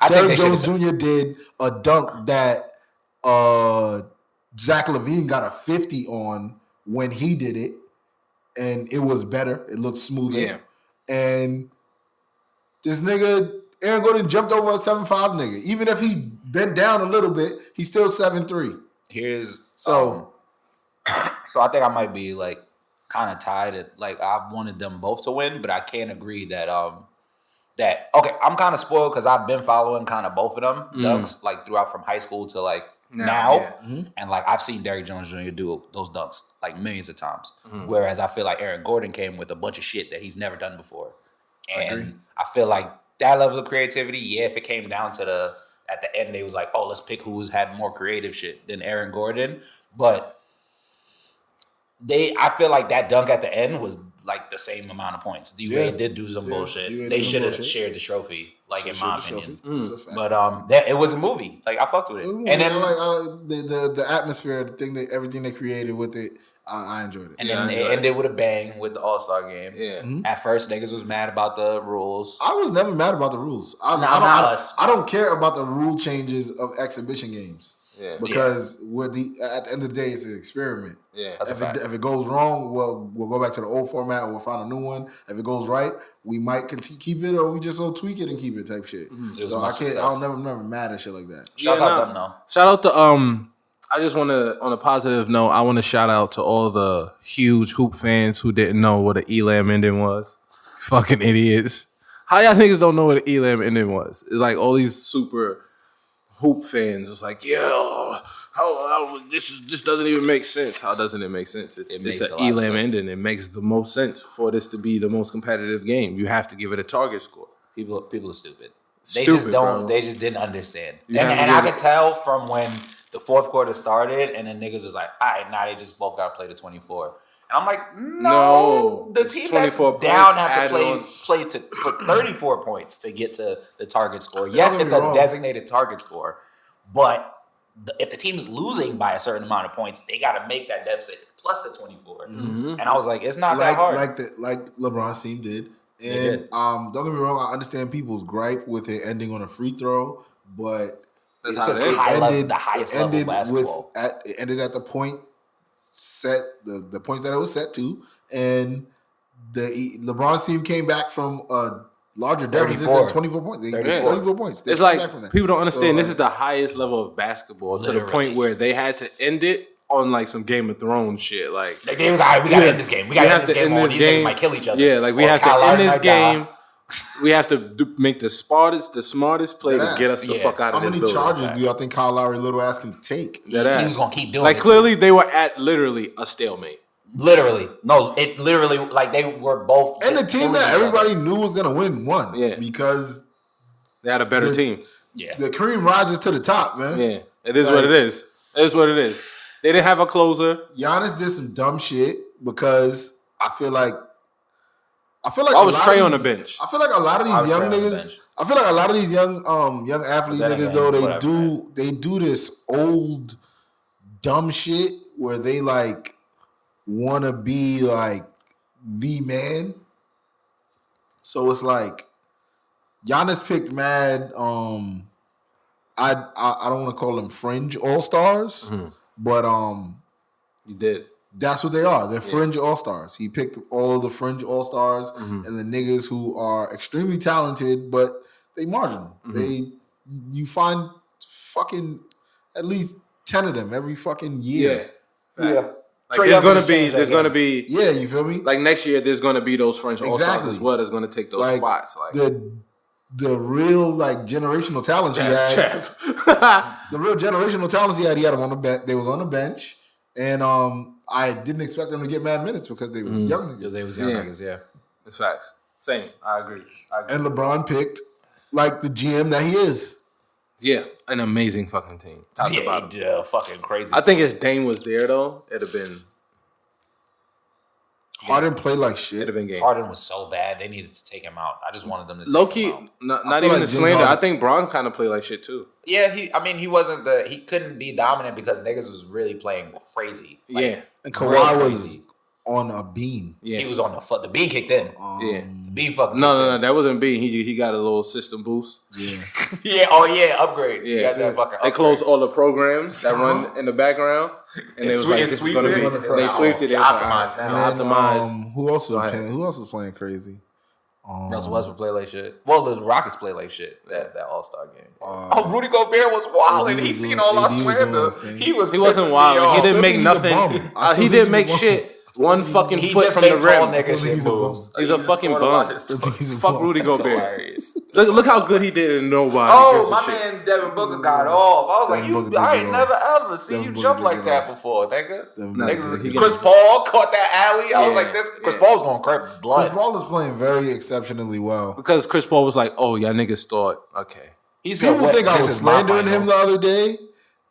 Derrick Jones Jr. did a dunk that Zach LaVine got a 50 on when he did it, and it was better. It looked smoother. Yeah. And this nigga, Aaron Gordon, jumped over a 7'5" nigga. Even if he bent down a little bit, he's still 7'3". So I think I might be like kind of tied. I wanted them both to win, but I can't agree that I'm kind of spoiled because I've been following kind of both of them dunks like throughout from high school to like now. Yeah. And like I've seen Derrick Jones Jr. do those dunks like millions of times. Whereas I feel like Aaron Gordon came with a bunch of shit that he's never done before. And I feel like that level of creativity, if it came down to at the end they was like, oh, let's pick who's had more creative shit than Aaron Gordon. But I feel like that dunk at the end was like the same amount of points. D-Wade did do some bullshit. They should have shared the trophy, like in my opinion. But it was a movie. Like I fucked with it. And then the atmosphere, everything they created with it, I enjoyed it. And then it ended with a bang with the All-Star game. Yeah. At first, niggas was mad about the rules. I was never mad about the rules. I don't care about the rule changes of exhibition games. Yeah. Because at the end of the day, it's an experiment. Yeah. If it goes wrong, we'll go back to the old format or we'll find a new one. If it goes right, we might keep it or we just will tweak it and keep it type shit. So I'll never mad at shit like that. Shout out to them though. Shout out to I just want to, on a positive note, I want to shout out to all the huge hoop fans who didn't know what an Elam ending was. Fucking idiots. How y'all niggas don't know what an Elam ending was? It's like all these super hoop fans was like, how this doesn't even make sense. How doesn't it make sense? It's an Elam ending. It makes the most sense for this to be the most competitive game. You have to give it a target score. People are stupid. Stupid, They just don't. bro. They just didn't understand. And I could tell from when the fourth quarter started, and then niggas was like, all right, now they just both got to play to 24. And I'm like, no. The team that's down have to play for 34 points to get to the target score. Yes, it's a designated target score, but if the team is losing by a certain amount of points, they got to make that deficit plus the 24. Mm-hmm. And I was like, it's not that hard. Like LeBron's team did. And don't get me wrong, I understand people's gripe with it ending on a free throw, but the highest level basketball. It ended at the point set, the points that it was set to, and LeBron's team came back from a larger deficit than 24 points. 34 points. It's like people don't understand. This is the highest level of basketball to the point where they had to end it on like some Game of Thrones shit. Like the game was all right. We gotta end this game. We gotta end this game. These niggas might kill each other. Yeah, like we have to end this game. We have to make the smartest play to get us the fuck out of this building. How many charges do y'all think Kyle Lowry little ass can take? He was gonna keep doing it. Like clearly they were at literally a stalemate. Literally. No, it literally, like they were both. And the team that everybody knew was gonna win won. Yeah. Because they had a better team. Yeah. The cream rises to the top, man. Yeah. It is what it is. It is what it is. They didn't have a closer. Giannis did some dumb shit because I feel like I was Trey on the bench. I feel like a lot of these young niggas. I feel like a lot of these young athlete niggas though they do this old dumb shit where they like want to be like the man. So it's like Giannis picked mad. I don't want to call them fringe all-stars, but you did. That's what they are. They're fringe all-stars. He picked all of the fringe all-stars and the niggas who are extremely talented, but they marginal. You find fucking at least 10 of them every fucking year. Yeah. Like there's gonna be yeah, you feel me? Like next year there's gonna be those fringe all-stars as well that's gonna take those spots. Like the real like generational talents he had. The real generational talents he had them on the bench. They was on the bench. And I didn't expect them to get mad minutes because they was young niggas. Because they was young niggas, yeah. It's facts. Same. I agree. And LeBron picked like the GM that he is. Yeah, an amazing fucking team. Fucking crazy. I think if Dame was there though, it'd have been. Harden played like shit. Harden was so bad. They needed to take him out. I just wanted them to take him out. Not even like the slander. I think Bron kind of played like shit too. Yeah, he couldn't be dominant because niggas was really playing crazy. Like, and Kawhi was on a bean. Yeah. He was on the bean kicked in. The bean fucking No, that wasn't bean. He got a little system boost. Yeah. Upgrade. Yeah, that fucking upgrade. They closed all the programs that run in the background. And they was like, this is gonna be. They sweeped it. They optimized. Who else was playing crazy? Russell Westbrook play like shit. Well, the Rockets play like shit that All-Star game. Rudy Gobert was wilding. He seen all our slander. He wasn't wilding. He didn't make nothing. He didn't make shit. One fucking foot from the rim. He's a fucking bum. Fuck Rudy Gobert. Look how good he did in nobody. Oh, my man Devin Booker got off. I was like, I ain't never ever seen you jump like that before, nigga. Chris Paul caught that alley. I was like, Chris Paul's gonna crack blood. Chris Paul is playing very exceptionally well. Because Chris Paul was like, oh, y'all niggas thought, okay. People think I was slandering him the other day.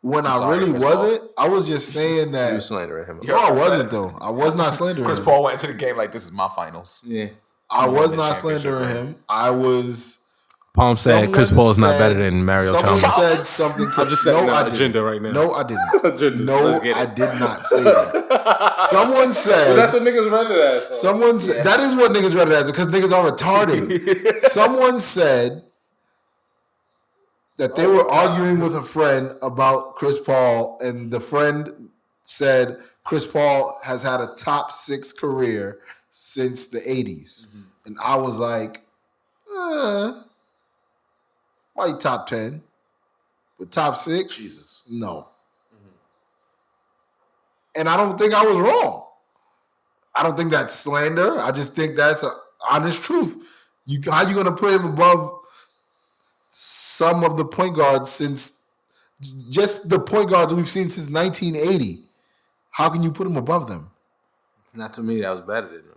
When I really wasn't, I was just saying that. You were slandering him. No, I wasn't though. I was not slandering him. Chris Paul went into the game like, this is my finals. Yeah. I was not slandering him. I was. Palm said Chris Paul is not better than Mario Chalmers. Someone said something. I'm just setting an agenda right now. No, I didn't. No, I did not say that. Someone said. But that's what niggas read it as. Someone said. That is what niggas read it as because niggas are retarded. Someone said that they were arguing with a friend about Chris Paul, and the friend said Chris Paul has had a top 6 career since the 80s. And I was like, might top 10. But top 6? Jesus. No. and I don't think I was wrong. I don't think that's slander. I just think that's an honest truth. How you gonna put him above some of the point guards since just the point guards we've seen since 1980? How can you put him above them? Not to me, that was better than him.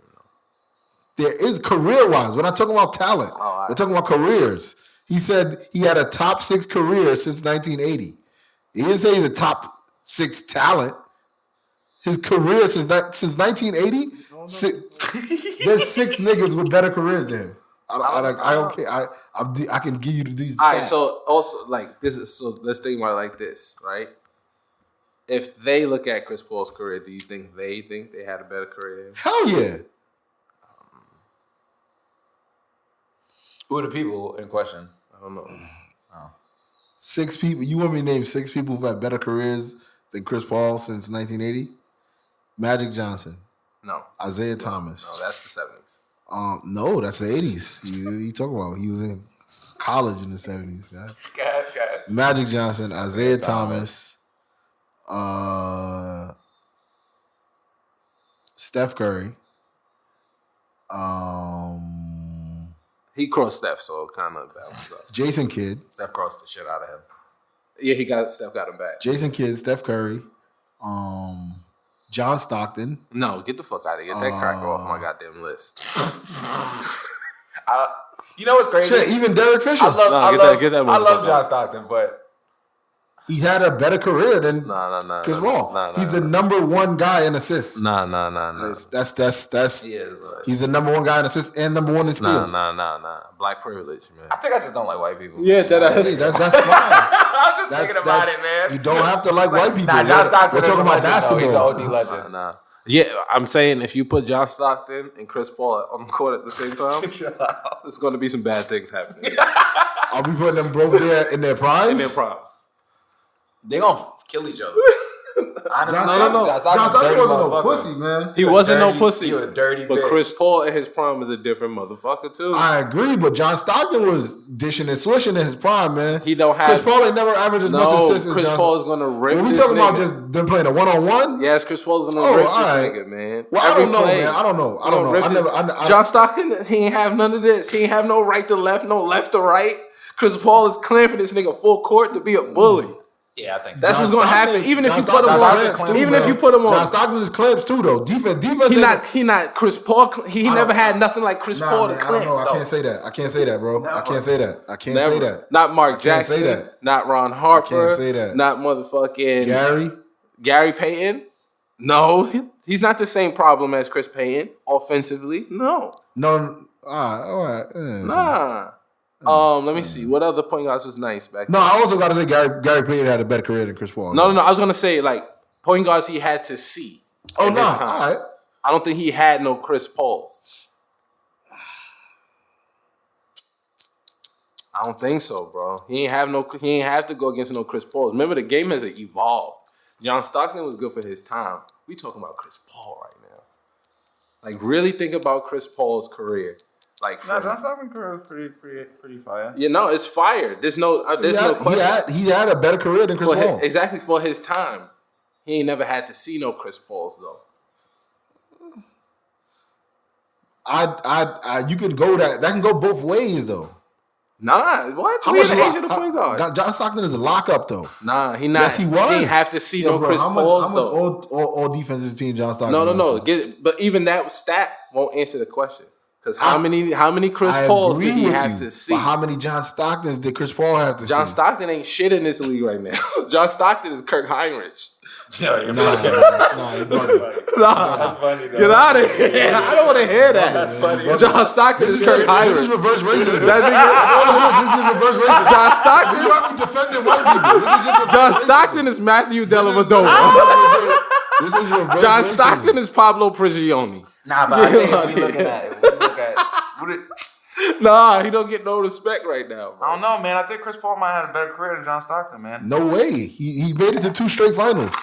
There is career-wise. We're not talking about talent. We're talking about careers. He said he had a top 6 career since 1980. He didn't say he's a top 6 talent. His career since 1980, there's 6 niggas with better careers than him. I don't care. I can give you these. All right. So also like this is so. Let's think about it like this, right? If they look at Chris Paul's career, do you think they had a better career than him? Hell yeah. Who are the people in question? I don't know. 6 people. You want me to name 6 people who've had better careers than Chris Paul since 1980? Magic Johnson. No. Isaiah Thomas. No, that's the 70s. No, that's the 80s. You talking about? He was in college in the 70s, guy. God. Magic Johnson, Isaiah Thomas, Steph Curry. He crossed Steph, so kind of balanced up. Jason Kidd. Steph crossed the shit out of him. Yeah, Steph got him back. Jason Kidd, Steph Curry, John Stockton. No, get the fuck out of here. Get that cracker off my goddamn list. You know what's crazy? Shit, even Derek Fisher. Get that I love motherfucker John out. Stockton, but He had a better career than Chris Paul. He's the number 1 guy in assists. Nah. That's he is. But he's the number 1 guy in assists and number 1 in steals. Nah. Black privilege, man. I think I just don't like white people. Yeah, Hey, that's fine. I'm just thinking about it, man. You don't have to like white people. Nah, John Stockton We're is a talking about legend, though. basketball. He's an OD legend. Nah. Yeah, I'm saying if you put John Stockton and Chris Paul on the court at the same time, there's going to be some bad things happening. Are we putting them both there in their primes? In their problems. They gonna kill each other. Honestly, No. John Stockton wasn't no motherfucker. pussy, man. He wasn't no pussy. You a dirty But bitch. Chris Paul in his prime is a different motherfucker too. I agree, but John Stockton was dishing and swishing in his prime, man. He don't have Chris Paul ain't never averaged as much assists as Chris John Paul is gonna rip. When we this talking about nigga. just them playing a 1-on-1? Yes, Chris Paul is gonna rip this alright. nigga, man. Well, Every I don't know, play. man. I don't know. John Stockton, he ain't have none of this. He ain't have no right to left, no left to right. Chris Paul is clamping this nigga full court to be a bully. Yeah, I think so. That's what's gonna happen. Even if you put him on, John John Stockton is clamps too, though. Defense. He not Chris Paul. He never had nothing like Chris Paul to man, I clamp. don't know. I can't say that, bro. Never. I can't say that. Not Mark I can't Jackson. say that. Not Ron Harper. I can't say that. Not motherfucking Gary Payton. No, he's not the same problem as Chris Payton offensively. No. All right. Nah. Let me see. What other point guards was nice back No, then? I also got to say Gary Payton had a better career than Chris Paul. No. I was gonna say like point guards he had to see. Oh, at no. his time. All right. I don't think he had no Chris Pauls. I don't think so, bro. He ain't have to go against no Chris Pauls. Remember, the game has evolved. John Stockton was good for his time. We talking about Chris Paul right now. Like, really think about Chris Paul's career. Like, John Stockton's career was pretty fire. Yeah, no, it's fire. There's no question. He had a better career than Chris Paul. Exactly, for his time. He ain't never had to see no Chris Pauls though. You can go that can go both ways though. Nah, what? How We much in the age of the point guard. John Stockton is a lockup though. Nah, he not. Yes, he was. He ain't have to see no bro, Chris Pauls how much though. all defensive team John Stockton. No. But even that stat won't answer the question. Because how many Chris Pauls did he have to see? But how many John Stocktons did Chris Paul have to see? John Stockton ain't shit in this league right now. John Stockton is Kirk Heinrich. Nah, That's funny. Get out of here. I don't want to hear that. That's funny. John Stockton is Kirk Heinrich. This is reverse racism. This is reverse racism. John Stockton. You have to defend white people. This is just John Stockton is Matthew Dellavedova. This is reverse John racism. Stockton is Pablo Prigioni. Nah, but I think if we looking at Nah, he don't get no respect right now, bro. I don't know, man. I think Chris Paul might have had a better career than John Stockton, man. No way. He made it to 2 straight finals.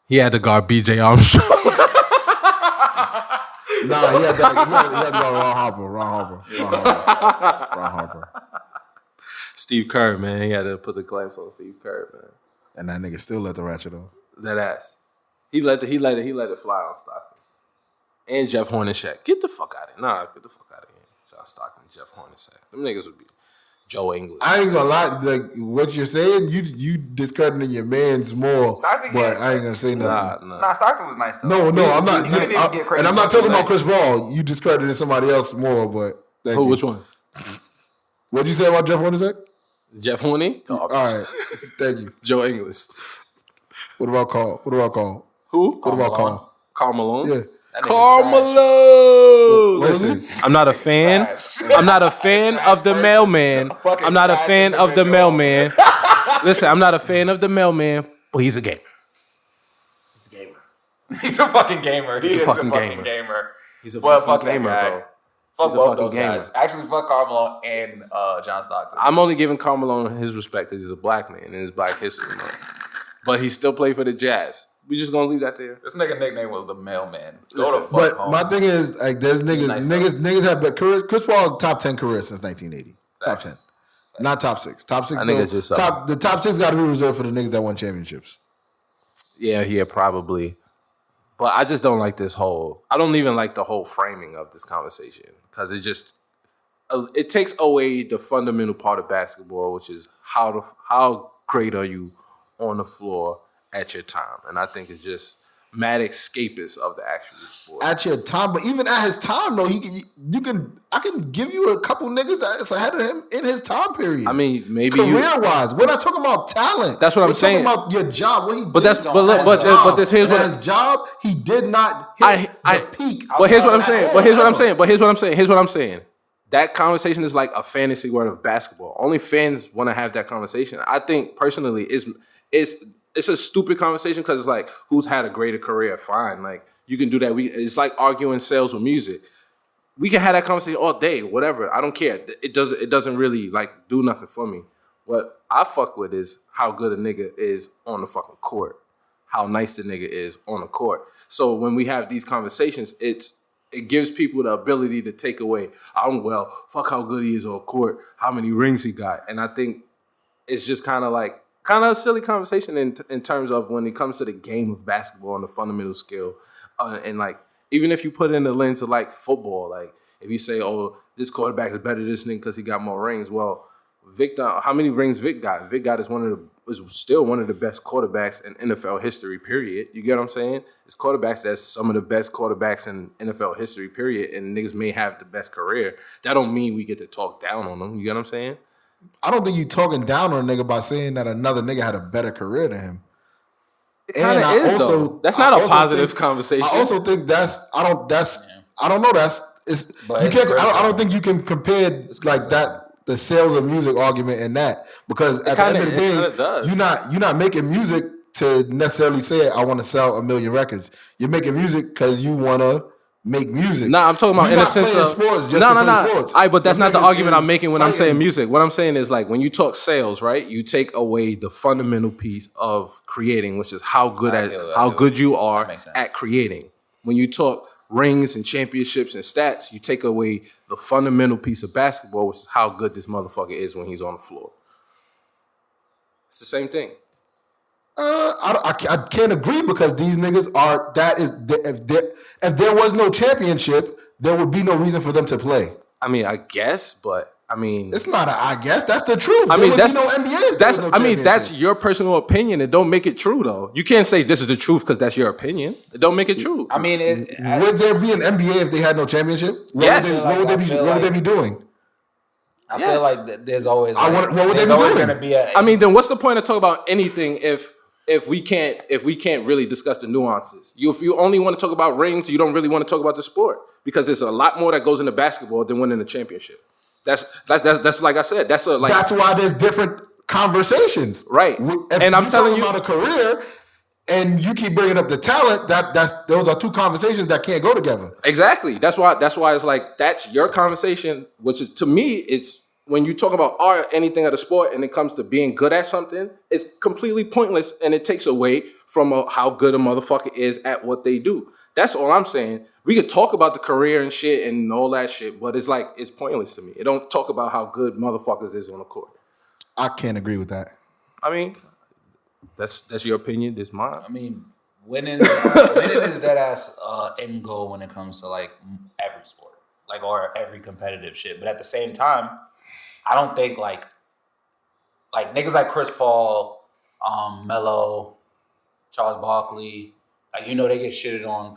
He had to guard BJ Armstrong. Nah, he had to go Ron Harper. Steve Kerr, man. He had to put the clamps on Steve Kerr, man. And that nigga still let the ratchet off. That ass. He let it fly on Stockton. And Jeff Hornacek. Get the fuck out of here. Nah, get the fuck out of here. John Stockton, Jeff Hornacek. Them niggas would be Joe English. I ain't gonna lie, like what you're saying, you discrediting your man's more, Stockton but I ain't gonna say nothing. Nah, Stockton was nice though. No, I'm not. He didn't get crazy. And I'm not talking about Chris Paul. You discrediting somebody else more, but thank you. Which one? What'd you say about Jeff Hornacek? Jeff Horney? All right, thank you. Joe English. What about Carl? Who? What about Carl? Carl Malone? Yeah. Carmelo. Listen, I'm not a fan. I'm not a fan of the mailman. I'm not a fan of the mailman. Listen, I'm not a fan of the mailman, but he's a gamer. He's a gamer. He's a fucking gamer. He is a fucking gamer. He's a fucking gamer, guy. bro. Fuck both those guys. Actually, fuck Carmelo and John Stockton. I'm only giving Carmelo his respect because he's a black man and it's Black History Month. But he still played for the Jazz. We just gonna leave that there. This nigga nickname was the mailman. Go to fuck but home. my thing is, like, there's niggas have been career. Chris Paul top 10 career since 1980. Top 10, not top 6. Top 6. The top 6 got to be reserved for the niggas that won championships. Yeah, probably. But I just don't like this whole. I don't even like the whole framing of this conversation because it takes away the fundamental part of basketball, which is how great are you on the floor at your time, and I think it's just mad escapist of the actual sport. At your time, but even at his time, though, I can give you a couple niggas that's ahead of him in his time period. I mean, maybe career-wise, we're not talking about talent. That's what I'm saying. We're talking about your job. What he but did. His job, he did not hit the peak. But here's what I'm saying. That conversation is like a fantasy world of basketball. Only fans want to have that conversation. I think personally, it's a stupid conversation because it's like, who's had a greater career? Fine, like you can do that. It's like arguing sales with music. We can have that conversation all day, whatever. I don't care. It doesn't really like do nothing for me. What I fuck with is how good a nigga is on the fucking court, how nice the nigga is on the court. So when we have these conversations, it gives people the ability to take away, fuck how good he is on court, how many rings he got, and I think it's just kind of a silly conversation in terms of when it comes to the game of basketball and the fundamental skill. And like, even if you put it in the lens of like football, like if you say, oh, this quarterback is better than this nigga because he got more rings. Well, how many rings Vic got? Vic got is still one of the best quarterbacks in NFL history, period. You get what I'm saying? It's quarterbacks that's some of the best quarterbacks in NFL history, period. And niggas may have the best career. That don't mean we get to talk down on them. You get what I'm saying? I don't think you talking down on a nigga by saying that another nigga had a better career than him. And that's not a positive conversation. I also think I don't know. I don't think you can compare like that, the sales of music argument and that, because at the end of the day, you're not making music to necessarily say I want to sell 1 million records. You're making music because you want to make music. Nah, I'm talking about in the sense of sports. But that's not the argument I'm making when I'm saying music. What I'm saying is like when you talk sales, right? You take away the fundamental piece of creating, which is how good you are at creating. When you talk rings and championships and stats, you take away the fundamental piece of basketball, which is how good this motherfucker is when he's on the floor. It's the same thing. I can't agree because these niggas are. If there was no championship, there would be no reason for them to play. I mean, I guess, but I mean, it's not. I guess that's the truth. I mean, that's no NBA. That's your personal opinion. It don't make it true though. You can't say this is the truth because that's your opinion. It don't make it true. I mean, would there be an NBA if they had no championship? Yes. What would they be doing? I feel like there's always. What would they be doing? I mean, then what's the point of talking about anything if we can't really discuss the nuances? If you only want to talk about rings, you don't really want to talk about the sport because there's a lot more that goes into basketball than winning a championship. That's like I said. That's why there's different conversations, right? And I'm telling you about a career, and you keep bringing up the talent. Those are two conversations that can't go together. Exactly. That's why it's like that's your conversation, which is to me it's. When you talk about art, anything of the sport, and it comes to being good at something, it's completely pointless, and it takes away from how good a motherfucker is at what they do. That's all I'm saying. We could talk about the career and shit and all that shit, but it's like it's pointless to me. It don't talk about how good motherfuckers is on the court. I can't agree with that. I mean, That's your opinion. This mine. I mean, winning is that ass end goal when it comes to like every sport, like or every competitive shit. But at the same time, I don't think like niggas like Chris Paul, Melo, Charles Barkley, like they get shitted on.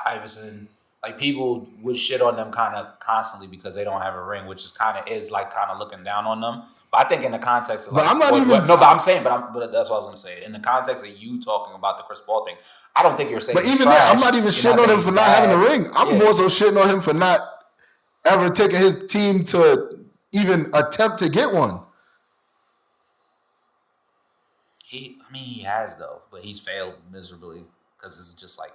Iverson, like people would shit on them kind of constantly because they don't have a ring, which is kind of looking down on them. But I think in the context of like, but I'm not even. No, but I'm saying, but that's what I was gonna say. In the context of you talking about the Chris Paul thing, I don't think you're saying. But even trash. that, I'm not even shitting on him for not having a ring. I'm more so shitting on him for not ever taking his team to even attempt to get one. He has though, but he's failed miserably because it's just like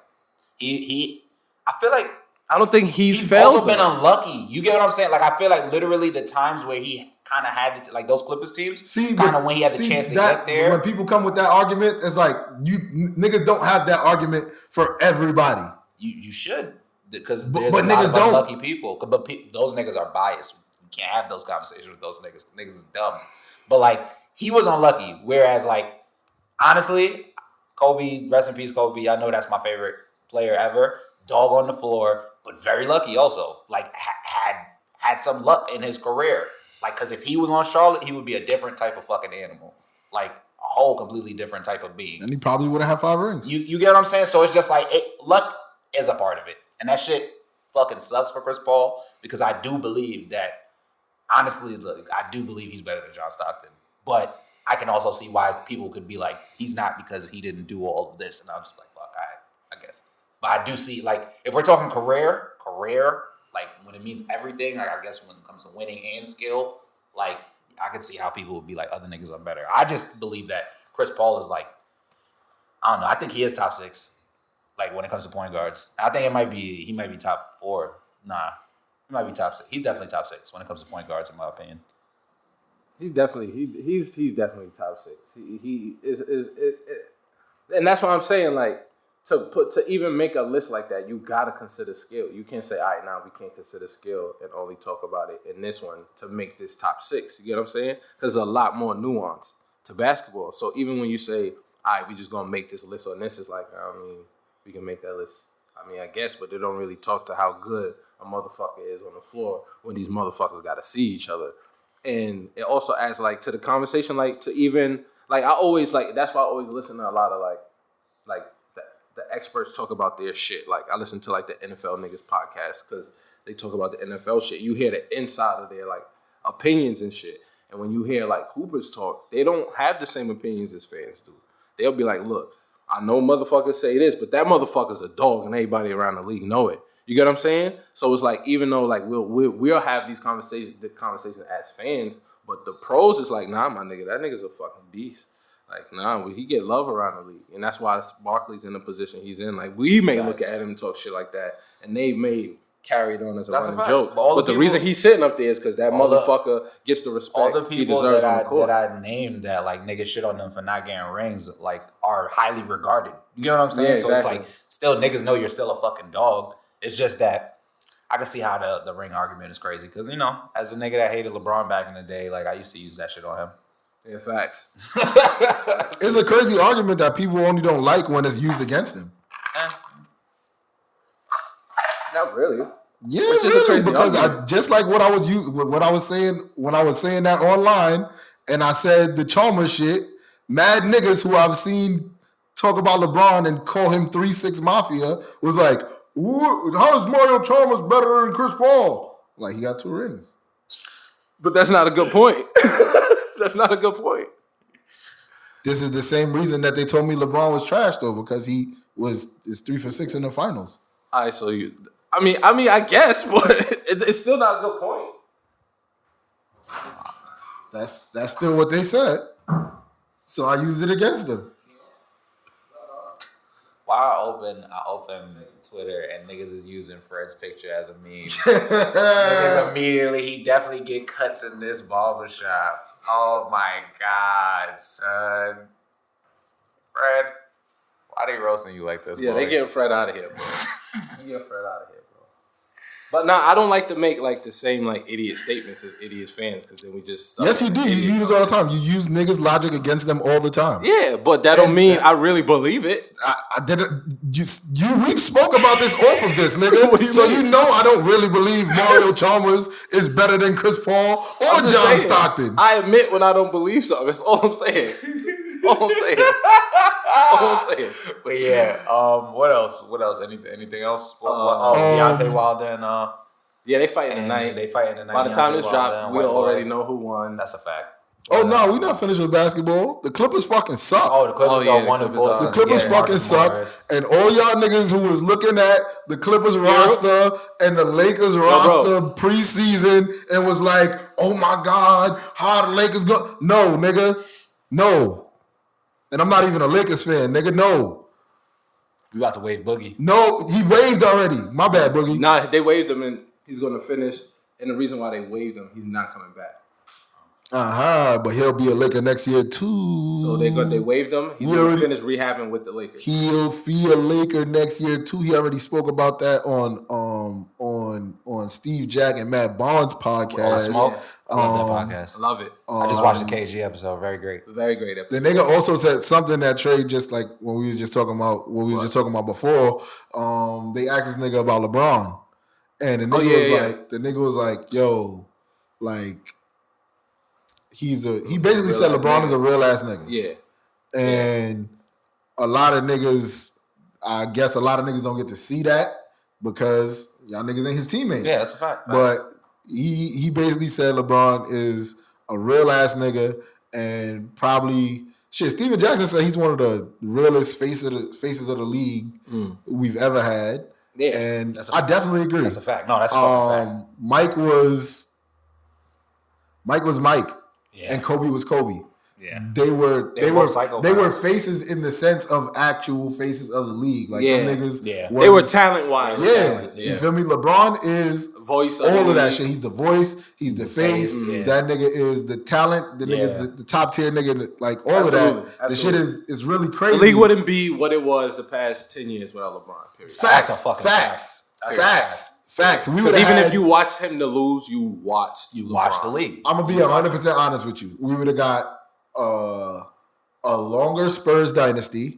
he. I feel like I don't think he's also failed. Been unlucky. You get what I'm saying? Like I feel like literally the times where he kind of had it, like those Clippers teams, kind of when he had the chance to get there. When people come with that argument, it's like you niggas don't have that argument for everybody. You should because there's but a lot niggas of don't. unlucky people. But those niggas are biased. You can't have those conversations with those niggas. Niggas is dumb. But like he was unlucky, whereas like. Honestly, Kobe, rest in peace, Kobe. I know that's my favorite player ever. Dog on the floor, but very lucky also. Like had some luck in his career. Like, because if he was on Charlotte, he would be a different type of fucking animal. Like a whole completely different type of being. And he probably wouldn't have 5 rings. You get what I'm saying? So it's just like luck is a part of it, and that shit fucking sucks for Chris Paul because I do believe that. Honestly, look, I do believe he's better than John Stockton, but. I can also see why people could be like, he's not because he didn't do all of this. And I'm just like, fuck, I guess. But I do see, like, if we're talking career, like, when it means everything, like, I guess when it comes to winning and skill, like, I could see how people would be like, other niggas are better. I just believe that Chris Paul is like, I don't know. I think he is top 6, like, when it comes to point guards. I think he might be top 4. Nah, he might be top 6. He's definitely top 6 when it comes to point guards, in my opinion. He's definitely top 6. He is, and that's what I'm saying. Like to even make a list like that, you gotta consider skill. You can't say, all right, now we can't consider skill and only talk about it in this one to make this top 6. You get what I'm saying? Because there's a lot more nuance to basketball. So even when you say, all right, we just gonna make this list on this, it's like, I mean, we can make that list. I mean, I guess, but they don't really talk to how good a motherfucker is on the floor when these motherfuckers gotta see each other. And it also adds like to the conversation, like to even like I always like that's why I always listen to a lot of like the experts talk about their shit. Like I listen to like the NFL niggas podcast because they talk about the NFL shit. You hear the inside of their like opinions and shit. And when you hear like Hoopers talk, they don't have the same opinions as fans do. They'll be like, look, I know motherfuckers say this, but that motherfucker's a dog and everybody around the league know it. You get what I'm saying? So it's like even though like we'll have these conversations as fans, but the pros is like, nah, my nigga, that nigga's a fucking beast. Like, nah, he get love around the league, and that's why Barkley's in the position he's in. Like, we may look at him and talk shit like that, and they may carry it on as a running joke. But the reason he's sitting up there is because that motherfucker gets the respect. All the people that I named that like niggas shit on them for not getting rings, like are highly regarded. You get what I'm saying? Yeah, exactly. So it's like still niggas know you're still a fucking dog. It's just that I can see how the ring argument is crazy because, you know, as a nigga that hated LeBron back in the day, like, I used to use that shit on him. Yeah, facts. It's a crazy argument that people only don't like when it's used against them. Not really. Yeah, really, because I just like what I was saying when I was saying that online, and I said the Chalmers shit, mad niggas who I've seen talk about LeBron and call him 3-6 Mafia was like, how is Mario Chalmers better than Chris Paul? Like, he got 2 rings. But that's not a good point. That's not a good point. This is the same reason that they told me LeBron was trash, though, because he is 3 for 6 in the finals. All right, so I guess, but it's still not a good point. That's still what they said. So I used it against them. While I open Twitter and niggas is using Fred's picture as a meme. Niggas immediately, he definitely get cuts in this barbershop. Oh my God, son. Fred, why they roasting you like this, Yeah, boy? they getting Fred out of here, bro. They getting Fred out of here, bro. But nah, I don't like to make like the same like idiot statements as idiot fans because then we just Yes, you do. You use it all the time. You use niggas' logic against them all the time. Yeah, but that don't mean I really believe it. I didn't. We spoke about this off of this, nigga. What do you So mean? you know I don't really believe Mario Chalmers is better than Chris Paul or I'm just John saying, Stockton. I admit when I don't believe something. That's all I'm saying. All I'm saying. All I'm saying. But yeah, what else? Anything else? Sports? Deontay Wilder and Yeah, they fighting and tonight. they fighting tonight. By the time Deontay this Wilder drop, and we'll White Boy. already know who won. That's a fact. Oh no, we not finished with basketball. The Clippers fucking suck. Oh, the Clippers Oh, yeah, are the 1 and Clippers 4. are- The since Clippers getting fucking Marcus suck, Morris. and all y'all niggas who was looking at the Clippers roster and the Lakers roster preseason and was like, "Oh my God, how the Lakers go?" No, nigga, no. And I'm not even a Lakers fan, nigga. No, We about to wave Boogie. no, he waved already. My bad, Boogie. Nah, they waived him and he's going to finish. And the reason why they waived him, he's not coming back. But he'll be a Laker next year too. So they waived him. He's going to finish rehabbing with the Lakers. He'll be a Laker next year too. He already spoke about that on Steve Jack and Matt Bond's podcast. Smoke. Love that podcast. I love it. I just watched the KG episode. Very great. Very great episode. The nigga also said something that Trey just like when we was just talking about before. They asked this nigga about LeBron, and the nigga was like, yo, like he basically said LeBron is a real ass nigga. Yeah. And a lot of niggas don't get to see that because y'all niggas ain't his teammates. Yeah, that's a fact. But he basically said LeBron is a real ass nigga and probably Steven Jackson said he's one of the realest faces of the league we've ever had. Yeah, and I definitely agree. That's a fact. No, that's a fucking fact. Mike was Mike, Yeah. and Kobe was Kobe. Yeah. They were psychopaths. faces in the sense of actual faces of the league. Like Yeah. them niggas. Yeah. They were talent wise. Yeah. You feel me? LeBron is Voice of all the of that league. shit. He's the voice. He's the face. Yeah. That nigga is the talent. The nigga's the top tier nigga. Like all of Absolutely. that. The shit is really crazy. The league wouldn't be what it was the past 10 years without LeBron. Period. Facts. That's a fucking Facts. We would Because even have if you watched him to lose, you watched the league. I'm gonna be 100% honest with you. We would have got a longer Spurs dynasty,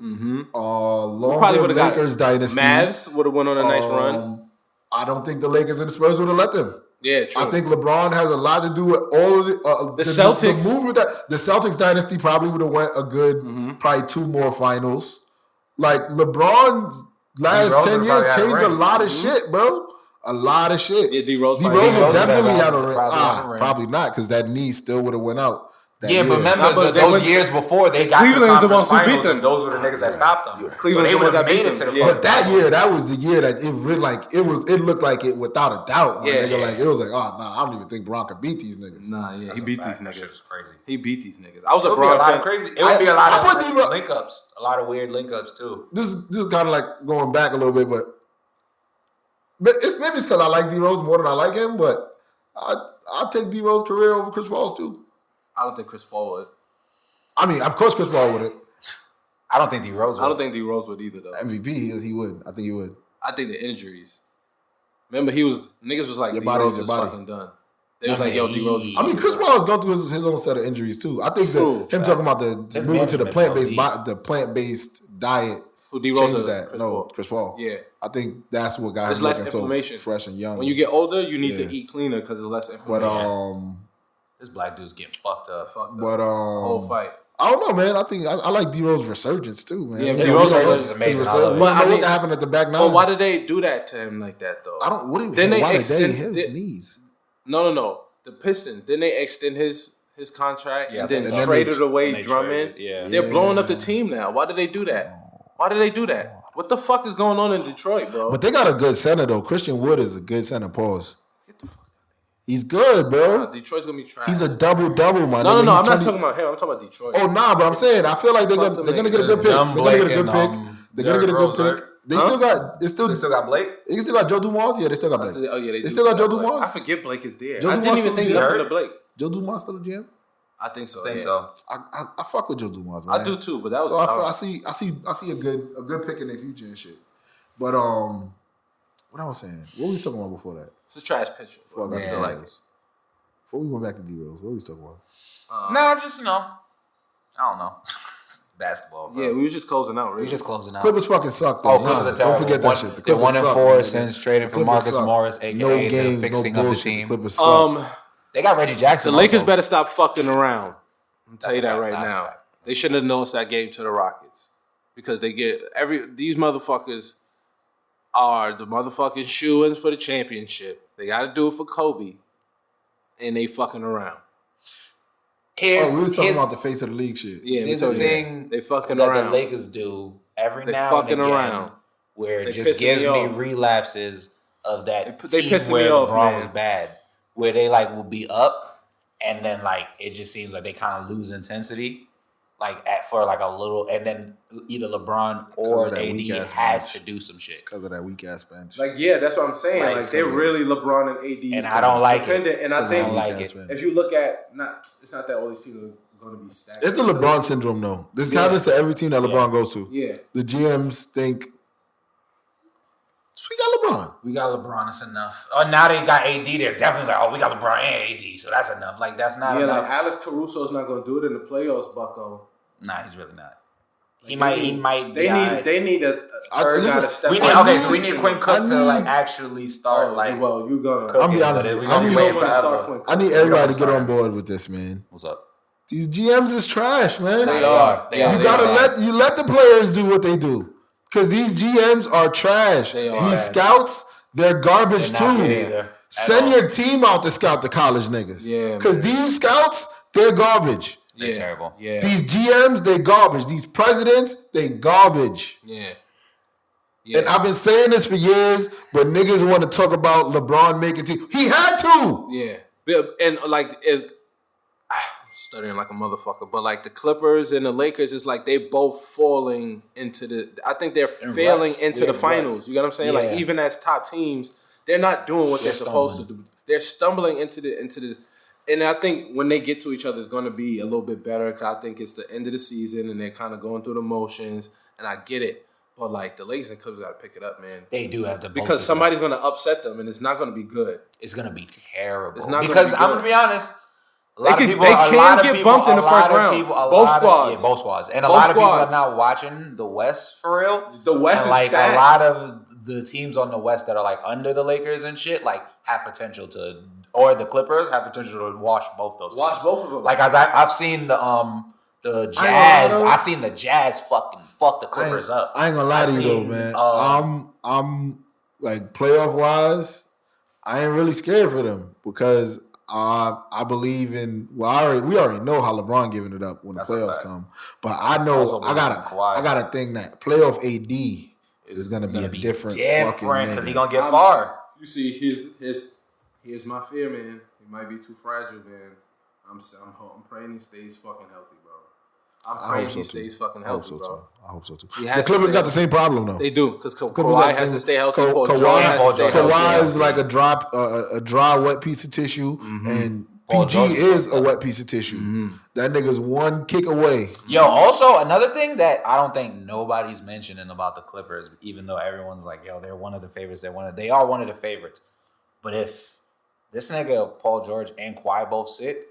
longer Lakers dynasty. Mavs would have went on a nice run. I don't think the Lakers and the Spurs would have let them. Yeah, true. I think LeBron has a lot to do with all of the Celtics. The movement that the Celtics dynasty probably would have went a good, probably 2 more finals. Like LeBron's last 10 years changed a lot of shit, bro. A lot of shit. Yeah, D-Rose would definitely have a ring. Probably not, because that knee still would have went out. Yeah, but remember those years before they got Cleveland to is the the conference ones who beat finals, them. and those were the niggas that stopped them. Cleveland so they would have made it to the Yeah. But that year, that was the year that it really it looked like it without a doubt. My nigga. Like it was like, oh nah, I don't even think Bron could beat these niggas. Nah, yeah, he beat these That shit niggas. was crazy. He beat these niggas. I was It a would be a Bron lot fan. of crazy. It would be a lot I put of D-Rose- link ups, a lot of weird link ups too. This is kind of like going back a little bit, but it's maybe it's because I like D Rose more than I like him. But I'll take D Rose's career over Chris Paul's too. I don't think Chris Paul would. I mean, of course, Chris Paul would. I don't think D Rose. I don't think D Rose would either though. MVP, he would. I think he would. I think the injuries. Remember, niggas was like, Your D body Rose is is your body. fucking done. They was like, yo, D Rose is I mean, Chris Paul has gone through his own set of injuries too. I think True. him talking about the His moving to the management plant-based diet Who, D Rose changed or that. Chris no, Paul? Chris Paul. Yeah. I think that's what got There's him less looking so inflammation. fresh and young. When you get older, you need Yeah. to eat cleaner because there's less but inflammation. This black dude's getting fucked up. Fucked up. but Whole fight. I don't know, man. I think I like D Rose's resurgence too, man. Yeah, D D-Rose Rose is amazing. I love it. But But I know mean- what happened at the back nine. But why did they do that to him like that though? I don't. What do you Then mean? they Why did extend- they hit they- his knees? No. The Pistons. Then they extend his contract Yeah, and then I think so. traded away And they Drummond. traded, yeah. They're blowing up the team now. Why did they do that? Why did they do that? What the fuck is going on in Detroit, bro? But they got a good center though. Christian Wood is a good center. Pause. Get the fuck out. He's good, bro. Detroit's gonna be trash. He's a double, man. No. I'm not talking about him. I'm talking about Detroit. Oh nah, but I'm saying I feel like they're Fuck gonna them get a good niggas. pick. Dumb They're gonna get a Blake good and, pick. They're gonna get a Derrick good Rose, pick. They still got Blake. They still got Joe Dumars. Yeah, they still got Blake. Oh yeah, They do still got Joe Blake. Dumars? I forget Blake is there. Joe I Dumars didn't even still think there? nothing of Blake. Joe Dumars still a GM? I think so. I think yeah. so. I fuck with Joe Dumars, man. I do too, but that was So I see a good pick in their future and shit. But what What I was saying? What we talking about before that? It's a trash picture. Before I still like it. Before we went back to D-Rose, what we talking about? Nah, just I don't know. Basketball, bro. Yeah, we were just closing out. Really. We were just closing out. Clippers fucking suck. Though. Clippers are terrible. Don't forget that shit. The They're Clippers 1-4 suck, since trading for Marcus Morris, aka no games, the fixing no of the bullshit. team. The Clippers suck. They got Reggie Jackson. The Lakers also. better stop fucking around. I'm tell you that fact. right That's a now. fact. They shouldn't have lost that game to the Rockets because they get these motherfuckers are the motherfucking shoo-ins for the championship. They got to do it for Kobe, and they fucking around. We was talking about the face of the league shit. Yeah, there's a thing they fucking that around. the Lakers do every They now and fucking again, around. where it They just pissing gives me me off. relapses of that They team pissing where me off, LeBron man. was bad, where they like will be up, and then like it just seems like they kind of lose intensity, like for like a little, and then either LeBron or that AD weak-ass has bench. to do some shit. Because of that weak ass bench. Like, yeah, that's what I'm saying. Right, Like, they're really LeBron and AD. And I don't like dependent. it. And I think like it. if you look at it's not that all these teams are going to be stacked. It's the LeBron syndrome, though. This happens to every team that LeBron goes to. Yeah. The GMs think we got LeBron. We got LeBron, it's enough. Oh, now they got AD. They're definitely like, oh, we got LeBron and AD, so that's enough. Like that's not Yeah, enough. like Alex Caruso's not going to do it in the playoffs, Bucko. Nah, he's really not. He They might. They need a third guy to step We need, up. so we need Quinn Cook to like actually start Oh, like. well, you gonna. I'm be honest. But we gonna be waiting forever. I need everybody to get on board with this, man. What's up? These GMs is trash, man. They are. You gotta let the players do what they do, because these GMs are trash. These scouts, they're garbage too. Send your team out to scout the college niggas. Yeah, because these scouts, they're garbage. They're terrible. Yeah. These GMs, they garbage. These presidents, they garbage. Yeah. And I've been saying this for years, but niggas want to talk about LeBron making team. He had to. Yeah. And like I'm stuttering like a motherfucker, but like the Clippers and the Lakers, it's like they both falling into the. I think they're failing into the finals. You know what I'm saying? Yeah. Like even as top teams, they're not doing what they're supposed to do. They're stumbling into the. And I think when they get to each other, it's going to be a little bit better. Cause I think it's the end of the season, and they're kind of going through the motions. And I get it, but like the Lakers and Clippers got to pick it up, man. They do have to because somebody's going to upset them, and it's not going to be good. It's going to be terrible. It's not because gonna be I'm going to be honest. A lot they of people can get bumped in the first round. Both squads. Both squads. And a lot of people are not watching the West for real. The West and is like stacked. a lot of the teams on the West that are like under the Lakers and shit, like have potential to, or the Clippers have potential to wash both those. Watch teams. both of them. Like as I've seen the Jazz. I seen the Jazz fucking fuck the Clippers up. I ain't gonna lie to you though, man. I'm like playoff wise, I ain't really scared for them because I believe in. Well, we already know how LeBron giving it up when the playoffs come, but I know I got a thing that playoff AD is gonna be a different fucking nigga. Because he gonna get far. You see, here's my fear, man. He might be too fragile, man. I'm praying he stays fucking healthy, bro. I'm praying he stays fucking healthy, bro. I hope so too. The Clippers got the same problem though. They do because Kawhi has to stay healthy. Kawhi is like a dry, wet piece of tissue, and PG is a wet piece of tissue. That nigga's one kick away. Yo, also another thing that I don't think nobody's mentioning about the Clippers, even though everyone's like, yo, they're one of the favorites. They are one of the favorites. But if this nigga Paul George and Kawhi both sit,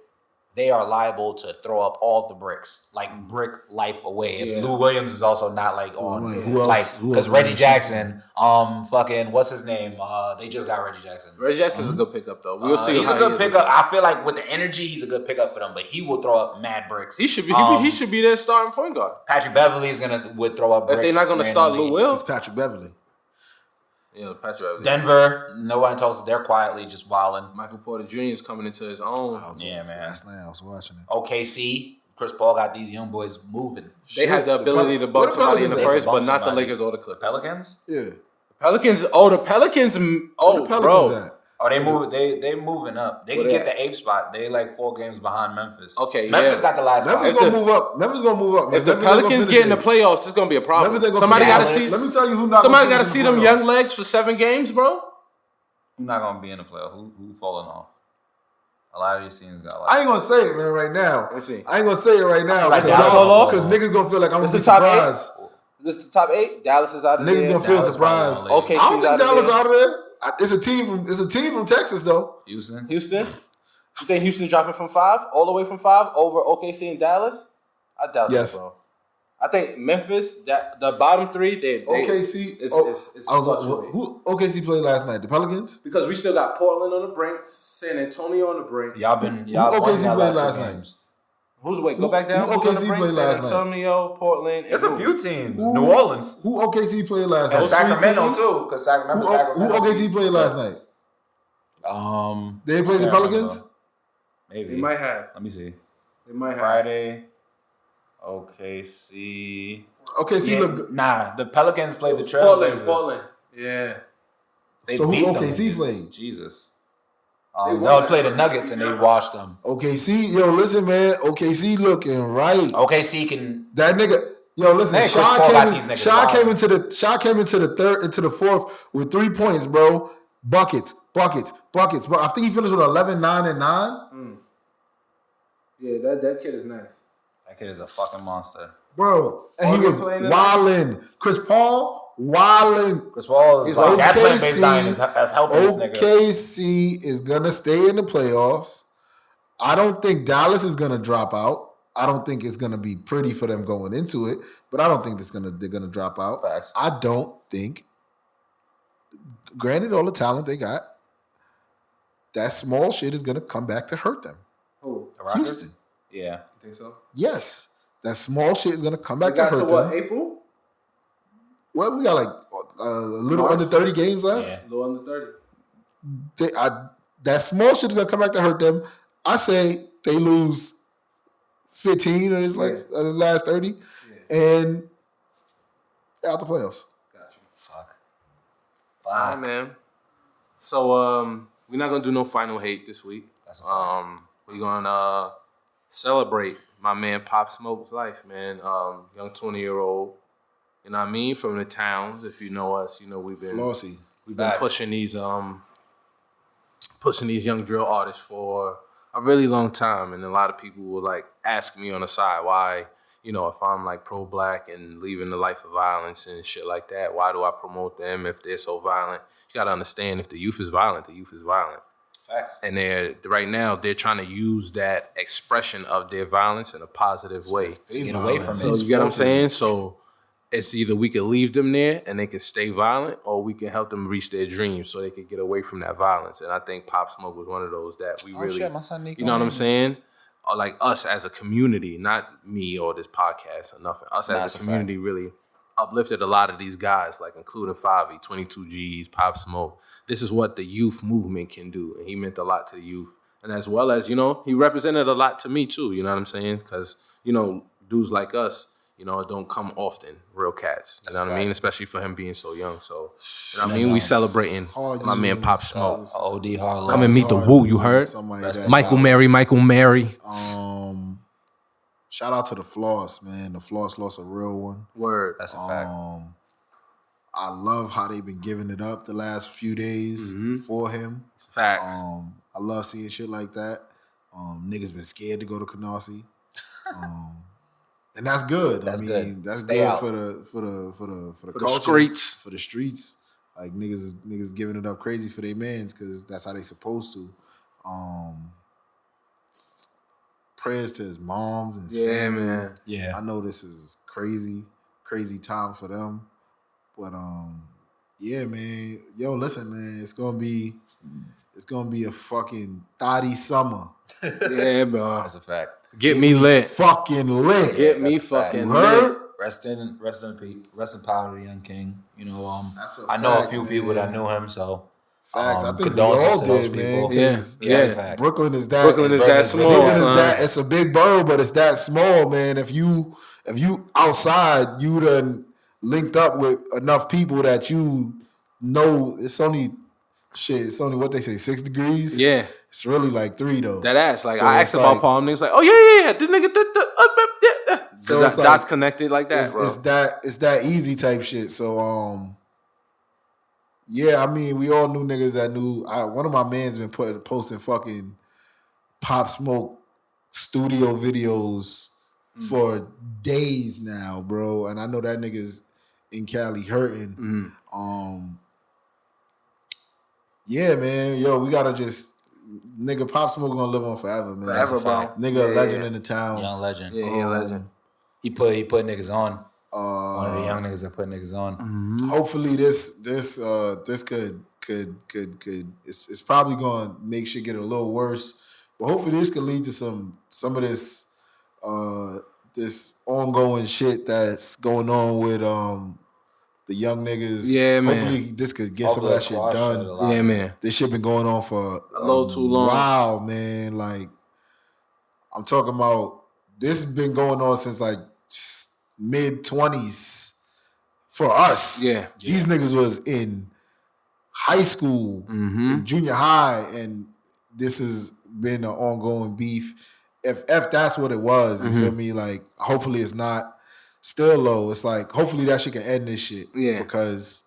they are liable to throw up all the bricks, like brick life away. If Lou Williams is also not like on, because Reggie Jackson, fucking what's his name? They just got Reggie Jackson. Reggie Jackson's a good pickup though. We'll see. He's a good pickup. I feel like with the energy, he's a good pickup for them. But he will throw up mad bricks. He should be. He should be their starting point guard. Patrick Beverly is would throw up bricks. If they're not gonna start Lou Will, it's Patrick Beverly. Yeah, Patrick Beverly. Denver, nobody talks. They're quietly just wilding. Michael Porter Jr. is coming into his own. Yeah, man. Last night I was watching it. OKC, Chris Paul got these young boys moving. They have the ability to bump somebody in the first, but not the Lakers or the Clippers. Pelicans? Yeah. Pelicans. The Pelicans. Bro. Oh, they moving up. They can get the 8th spot. They like 4 games behind Memphis. Okay, Memphis got the last spot. Memphis gonna move up. If the Pelicans get in the playoffs, it's gonna be a problem. Somebody got to see. Let me tell you who not. Somebody got to see them young legs for 7 games, bro. Who's not gonna be in the playoffs? Who falling off? A lot of these teams got. I ain't gonna say it, man. Right now, let's see. I ain't gonna say it right now because niggas gonna feel like I'm gonna be top surprised. This is the top 8. Dallas is out of Niggas there. gonna feel Dallas surprised. probably Okay, I don't think Dallas there. out of there. It's a team from Texas though. Houston. Houston? You think Houston dropping from 5, all the way from 5 over OKC and Dallas? I doubt Yes. that, bro. I think Memphis, the bottom 3, they OKC. it's I was like, fluctuating. who OKC played last night? The Pelicans. Because we still got Portland on the brink, San Antonio on the brink. Y'all Who won OKC y'all played last last two night? games. Who's go Who- back down? who Who's on the OKC brink? played San last night? Antonio, Portland. There's and a who? few teams. New Orleans. Who OKC played last And night? Sacramento teams? too, because Who Sacramento. OKC played last night? They played the I can't Pelicans. remember. Maybe. They might have. Let me see. They might have. Friday. OKC. OKC Yeah, look. nah, the Pelicans played the Trailblazers. Portland. Yeah. They So who beat them OKC niggas. played? Jesus. They won They'll that play the game. Nuggets and they washed them. OKC, yo, listen, man. OKC looking right. OKC can. That nigga, yo, listen. Hey, Chris Paul got these niggas Shaw wild. came into the fourth with 3 points, bro. Buckets. But I think he finished with 11, 9, and 9. Yeah, that kid is nice. That kid is a fucking monster. Bro, and he was wilding. Chris Paul, wilding. Chris Paul is like that playing baseline is helping this nigga. OKC is gonna stay in the playoffs. I don't think Dallas is gonna drop out. I don't think it's gonna be pretty for them going into it, but I don't think they're gonna drop out. Facts. I don't think. Granted, all the talent they got, that small shit is gonna come back to hurt them. Who? The Rockets? Houston. Yeah. You think so? Yes, that small shit is gonna come back They to got to hurt what, them. April? What, we got like a little March? under 30 games left. Yeah. A little under 30. That small shit is gonna come back to hurt them. I say they lose 15 of this the last 30, and they're out the playoffs. Got you. Fuck. All right, man. So we're not gonna do no final hate this week. That's a fact. We're gonna celebrate my man Pop Smoke's life, man. Young 20-year-old. You know what I mean? From the towns. If you know us, you know we've been Flossy. pushing these young drill artists for a really long time, and a lot of people will like ask me on the side why, you know, if I'm like pro-black and leaving the life of violence and shit like that, why do I promote them if they're so violent? You gotta understand, if the youth is violent, the youth is violent. Facts. And right now they're trying to use that expression of their violence in a positive way. Get away from So it. you get what I'm saying? So it's either we can leave them there and they can stay violent, or we can help them reach their dreams so they can get away from that violence. And I think Pop Smoke was one of those that we really, shit, my son Nico you know what I'm Manning. saying? Or like us as a community, not me or this podcast or nothing. Us as That's a a community really uplifted a lot of these guys, like including Favi, 22 G's, Pop Smoke. This is what the youth movement can do. And he meant a lot to the youth. And as well as, you know, he represented a lot to me too, you know what I'm saying? Because, you know, dudes like us, you know, it don't come often, real cats. You know what I mean? Especially for him being so young. So, you know what I mean? We celebrating my man Pop Smoke. OD Harlow. Come and meet the Woo, you heard? Michael Mary. Shout out to the Floss, man. The Floss lost a real one. Word. That's a fact. I love how they've been giving it up the last few days for him. Facts. I love seeing shit like that. Niggas been scared to go to Canarsie. And that's good. That's I mean, good. that's Stay good out. for the the culture, streets. for the streets. Like niggas giving it up crazy for their mans because that's how they supposed to. Prayers to his moms and his family. Man. Yeah. I know this is crazy time for them. But yeah, man. Yo, listen, man. It's gonna be a fucking thotty summer. Yeah, bro. That's a fact. Get me lit. Fucking lit. Get me That's a fact. fucking You heard? lit. Rest in power to the young king. You know, That's a I know fact, a few man. people that knew him, so Facts. I think we condolences all to those did, man. people. 'cause Yeah, that's a fact. Brooklyn is that. Brooklyn is that small, Brooklyn is son. that. It's a big borough, but it's that small, man. If you outside, you done linked up with enough people that you know. It's only what they say, 6 degrees. Yeah. It's really like 3 though. That ass. Like, So I it's asked about like- Palm. Niggas like, oh, yeah. The nigga, So so it's like- dots connected like that, bro. It's that easy type shit. So yeah, I mean, we all knew niggas that knew. One of my mans been posting fucking Pop Smoke studio videos for days now, bro. And I know that nigga's in Cali hurting. Mm-hmm. Yeah, man. Yo, we gotta just nigga Pop Smoke gonna live on forever, man. Forever, bro. Nigga, a legend in the towns. Young legend. Yeah, he a legend. He put niggas on. One of the young niggas that put niggas on. Mm-hmm. Hopefully this could it's probably gonna make shit get a little worse, but hopefully this could lead to some of this this ongoing shit that's going on with the young niggas. Yeah, man. Hopefully this could get some of that shit done. Yeah, man. This shit been going on for a little too long. Wow, man. Like I'm talking about this has been going on since like mid-20s for us. Yeah. These niggas was in high school, in junior high, and this has been an ongoing beef. If that's what it was, you feel me? Like, hopefully it's not still low. It's like, hopefully that shit can end this shit. Yeah. Because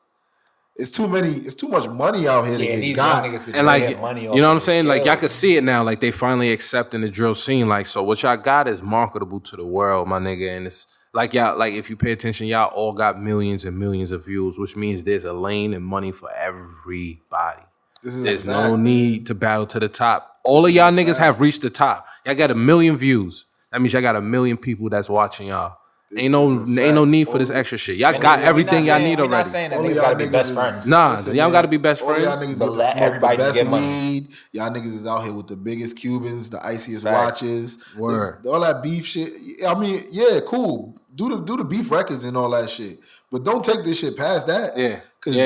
it's too much money out here to get got. And like, money, you know what I'm saying? Like, y'all can see it now. Like, they finally accepting the drill scene. Like, so what y'all got is marketable to the world, my nigga. And it's like, y'all, like, if you pay attention, y'all all got millions and millions of views, which means there's a lane and money for everybody. There's no need to battle to the top. All of y'all niggas have reached the top. Y'all got 1 million views. That means y'all got 1 million people that's watching y'all. Ain't no need for this extra shit. Y'all got everything y'all need already. We're not saying that niggas gotta be best friends. Nah, y'all gotta be best friends. Y'all niggas But get to let smoke everybody the best get money. weed. Y'all niggas is out here with the biggest Cubans, the iciest Facts. watches. Word. All that beef shit. I mean, yeah, cool. Do the beef records and all that shit. But don't take this shit past that. Yeah. Because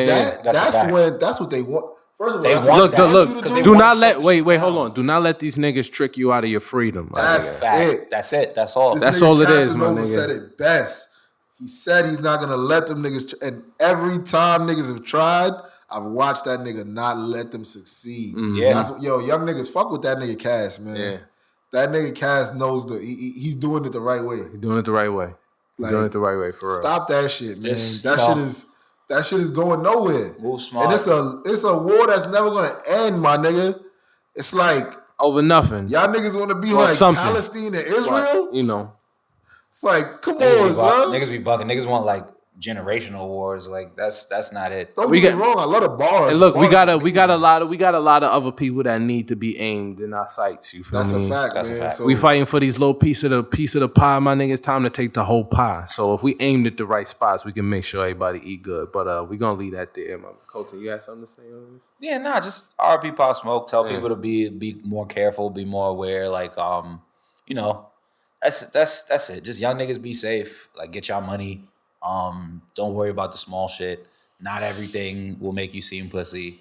That's that's what they want. First of all, They that's want what that. Look, you to do. do not let wait, hold on. Do not let these niggas trick you out of your freedom. That's Fact. That's it. That's all. This That's nigga all it is, my Casanova nigga. said it best. He said he's not gonna let them niggas, and every time niggas have tried, I've watched that nigga not let them succeed. Yeah. Young niggas fuck with that nigga Cass, man. Yeah. That nigga Cass knows he's doing it the right way. You're doing it the right way. You're doing it the right way, for real. Stop that shit, man. Just, that shit is going nowhere. Move smart. And it's a war that's never gonna end, my nigga. It's like Over nothing. y'all niggas wanna be Or like something. Palestine and Israel. You know. It's like, come on, son. Niggas be bucking. Niggas want like generational wars. Like that's not it. Don't get me wrong. I love the bars. And look, The we bars got a amazing. lot of other people that need to be aimed in our sights. You feel That's me? a fact, That's a man. fact. So We fighting for these little piece of the pie, my nigga. It's time to take the whole pie. So if we aimed at the right spots, we can make sure everybody eat good. But we gonna leave that there, man. Colton, you got something to say on this? Yeah, nah, just RP Pop Smoke. Tell people to be more careful, be more aware. Like, you know, that's it. Just young niggas be safe. Like, get y'all money. Don't worry about the small shit. Not everything will make you seem pussy.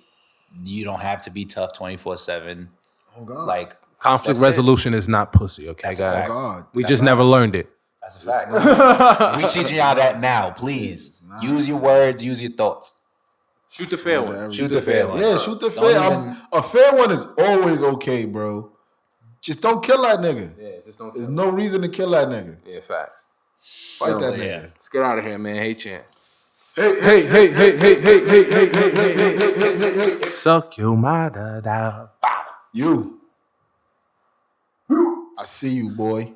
You don't have to be tough 24/7. Oh God. Like, Conflict that's resolution is not pussy, okay, That's a guys? fact. God. We just never learned it. that's a fact. We teaching y'all that now. Please use your words, use your thoughts. Shoot the fair one. Shoot the fair one. Yeah, shoot the Don't fair. even- A fair one is always okay, bro. Just don't kill that nigga. Yeah, just don't. There's no reason to kill that nigga. Yeah, facts. Fight that yeah. nigga. Let's get out of here, man. Hey, Chan. Hey. Suck your mother down. You. I see you, boy.